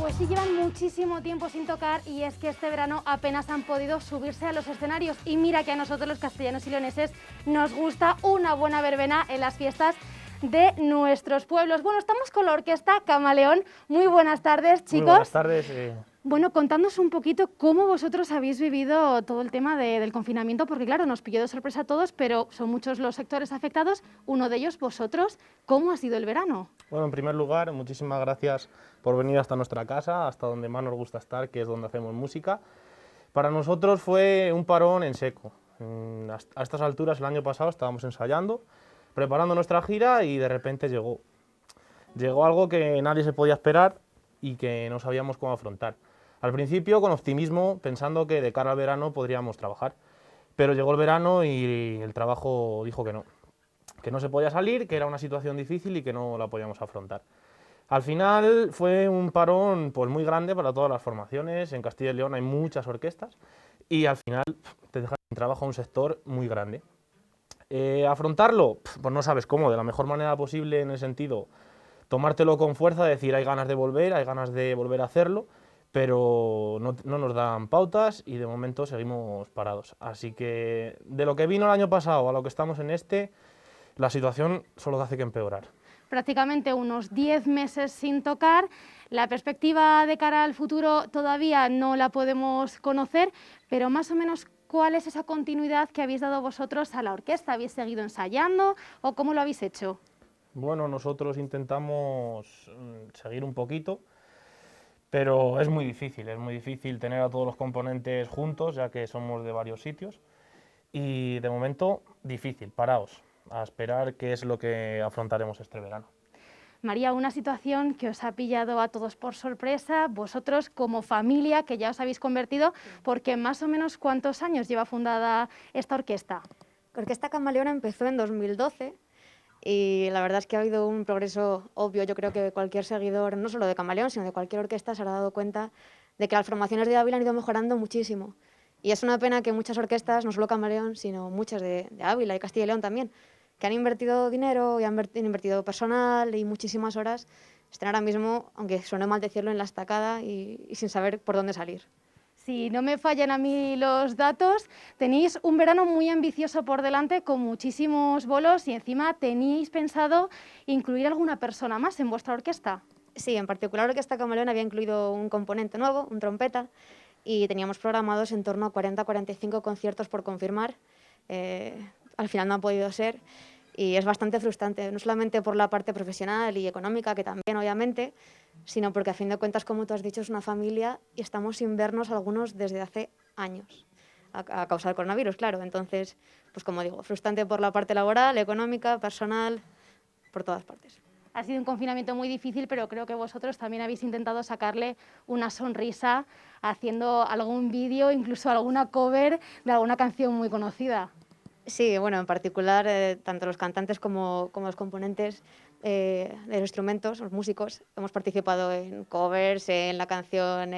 Pues sí, llevan muchísimo tiempo sin tocar y es que este verano apenas han podido subirse a los escenarios. Y mira que a nosotros los castellanos y leoneses nos gusta una buena verbena en las fiestas de nuestros pueblos. Bueno, estamos con la Orquesta Camaleón. Muy buenas tardes, chicos. Muy buenas tardes. Bueno, contadnos un poquito cómo vosotros habéis vivido todo el tema del confinamiento, porque claro, nos pilló de sorpresa a todos, pero son muchos los sectores afectados, uno de ellos vosotros. ¿Cómo ha sido el verano? Bueno, en primer lugar, muchísimas gracias por venir hasta nuestra casa, hasta donde más nos gusta estar, que es donde hacemos música. Para nosotros fue un parón en seco. A estas alturas, el año pasado, estábamos ensayando, preparando nuestra gira y de repente llegó algo que nadie se podía esperar y que no sabíamos cómo afrontar. Al principio con optimismo, pensando que de cara al verano podríamos trabajar, pero llegó el verano y el trabajo dijo que no se podía salir, que era una situación difícil y que no la podíamos afrontar. Al final fue un parón pues, muy grande para todas las formaciones. En Castilla y León hay muchas orquestas y al final te deja sin trabajo a un sector muy grande. Afrontarlo, pues no sabes cómo, de la mejor manera posible, en el sentido tomártelo con fuerza, decir hay ganas de volver a hacerlo, pero no nos dan pautas y de momento seguimos parados. Así que de lo que vino el año pasado a lo que estamos en la situación solo hace que empeorar. Prácticamente unos 10 meses sin tocar. La perspectiva de cara al futuro todavía no la podemos conocer, pero más o menos, ¿cuál es esa continuidad que habéis dado vosotros a la orquesta? ¿Habéis seguido ensayando o cómo lo habéis hecho? Bueno, nosotros intentamos seguir un poquito, pero es muy difícil tener a todos los componentes juntos, ya que somos de varios sitios, y de momento difícil, paraos, a esperar qué es lo que afrontaremos este verano. María, una situación que os ha pillado a todos por sorpresa, vosotros como familia, que ya os habéis convertido, porque más o menos ¿cuántos años lleva fundada esta orquesta? La Orquesta Camaleón empezó en 2012 y la verdad es que ha habido un progreso obvio. Yo creo que cualquier seguidor, no solo de Camaleón, sino de cualquier orquesta, se habrá dado cuenta de que las formaciones de Ávila han ido mejorando muchísimo. Y es una pena que muchas orquestas, no solo Camaleón, sino muchas de Ávila y Castilla y León también, que han invertido dinero y han invertido personal y muchísimas horas, están ahora mismo, aunque suene mal decirlo, en la estacada y sin saber por dónde salir. Si no me fallan a mí los datos, tenéis un verano muy ambicioso por delante con muchísimos bolos y encima teníais pensado incluir alguna persona más en vuestra orquesta. Sí, en particular la Orquesta Camaleón había incluido un componente nuevo, un trompeta, y teníamos programados en torno a 40-45 conciertos por confirmar. Al final no ha podido ser y es bastante frustrante, no solamente por la parte profesional y económica, que también obviamente, sino porque a fin de cuentas, como tú has dicho, es una familia y estamos sin vernos algunos desde hace años, a causa del coronavirus, claro. Entonces, pues como digo, frustrante por la parte laboral, económica, personal, por todas partes. Ha sido un confinamiento muy difícil, pero creo que vosotros también habéis intentado sacarle una sonrisa haciendo algún vídeo, incluso alguna cover de alguna canción muy conocida. Sí, bueno, en particular, tanto los cantantes como los componentes de los instrumentos, los músicos, hemos participado en covers, en la canción,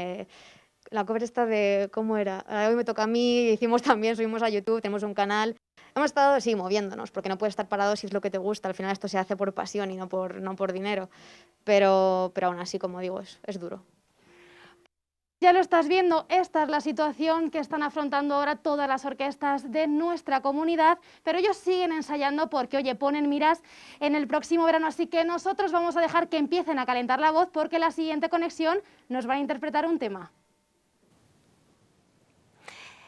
la cover esta de, ¿cómo era? Hoy me toca a mí, hicimos también, subimos a YouTube, tenemos un canal. Hemos estado, sí, moviéndonos, porque no puedes estar parado si es lo que te gusta. Al final esto se hace por pasión y no por dinero. Pero aún así, como digo, es duro. Ya lo estás viendo, esta es la situación que están afrontando ahora todas las orquestas de nuestra comunidad, pero ellos siguen ensayando porque, oye, ponen miras en el próximo verano, así que nosotros vamos a dejar que empiecen a calentar la voz porque la siguiente conexión nos va a interpretar un tema.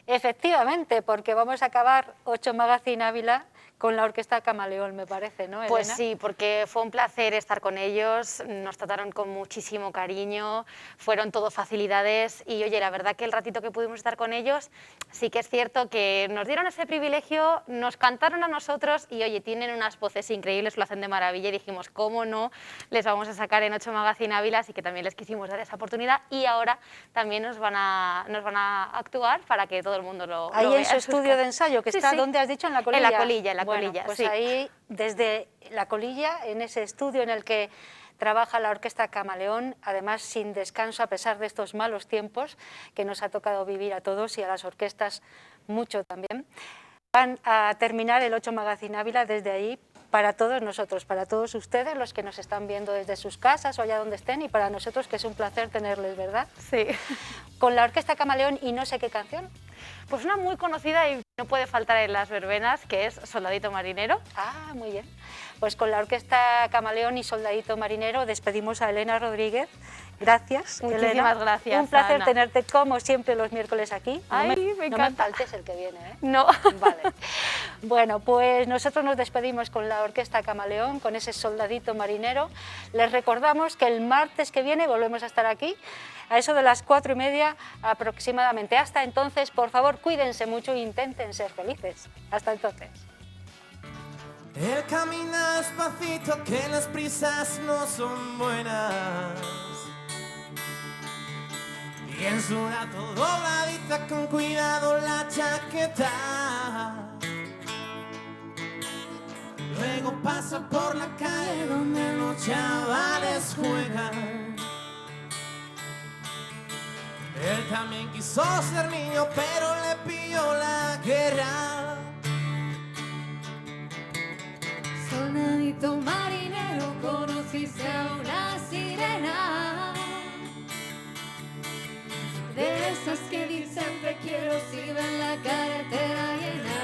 Efectivamente, porque vamos a acabar 8 Magazine Ávila con la Orquesta Camaleón, me parece, ¿no, Elena? Pues sí, porque fue un placer estar con ellos, nos trataron con muchísimo cariño, fueron todo facilidades y oye, la verdad que el ratito que pudimos estar con ellos, sí que es cierto que nos dieron ese privilegio, nos cantaron a nosotros y oye, tienen unas voces increíbles, lo hacen de maravilla y dijimos, ¿cómo no les vamos a sacar en 8 Magazine Ávila? Así que también les quisimos dar esa oportunidad y ahora también nos van a actuar para que todo el mundo lo Ahí vea en su estudio de ensayo, que Sí, está, sí. ¿dónde has dicho? En la Colilla. En la Colilla, en la Bueno, Colilla, pues sí. ahí, desde la Colilla, en ese estudio en el que trabaja la Orquesta Camaleón, además sin descanso a pesar de estos malos tiempos que nos ha tocado vivir a todos y a las orquestas mucho también, van a terminar el 8 Magazine Ávila desde ahí para todos nosotros, para todos ustedes, los que nos están viendo desde sus casas o allá donde estén, y para nosotros que es un placer tenerles, ¿verdad? Sí. Con la Orquesta Camaleón y no sé qué canción. Pues una muy conocida y no puede faltar en las verbenas, que es Soldadito Marinero. Ah, muy bien. Pues con la Orquesta Camaleón y Soldadito Marinero despedimos a Elena Rodríguez. Gracias, Muchísimas Elena. gracias, Un placer Ana. tenerte como siempre los miércoles aquí. Ay, me no me encanta. faltes el que viene, ¿eh? No. Vale. Bueno, pues nosotros nos despedimos con la Orquesta Camaleón, con ese Soldadito Marinero. Les recordamos que el martes que viene volvemos a estar aquí, a eso de las 4:30 aproximadamente. Hasta entonces, por favor, cuídense mucho e intenten ser felices. Hasta entonces. Él camina despacito, que las prisas no son buenas. Bien suda todo dobladita, con cuidado la chaqueta. Luego pasa por la calle donde los chavales juegan. Él también quiso ser niño, pero le pilló la guerra. Soldadito marinero, conociste a una sirena, de esas que dicen te quiero si ven la carretera llena.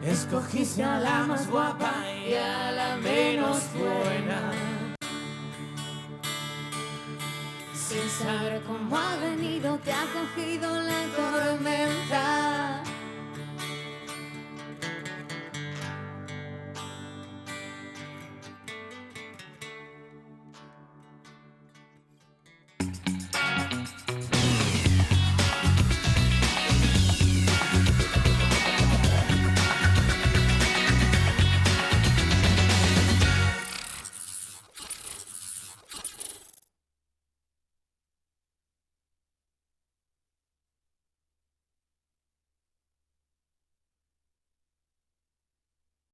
Escogiste a la más guapa y a la menos buena, Sin saber cómo ha venido, te ha cogido la tormenta.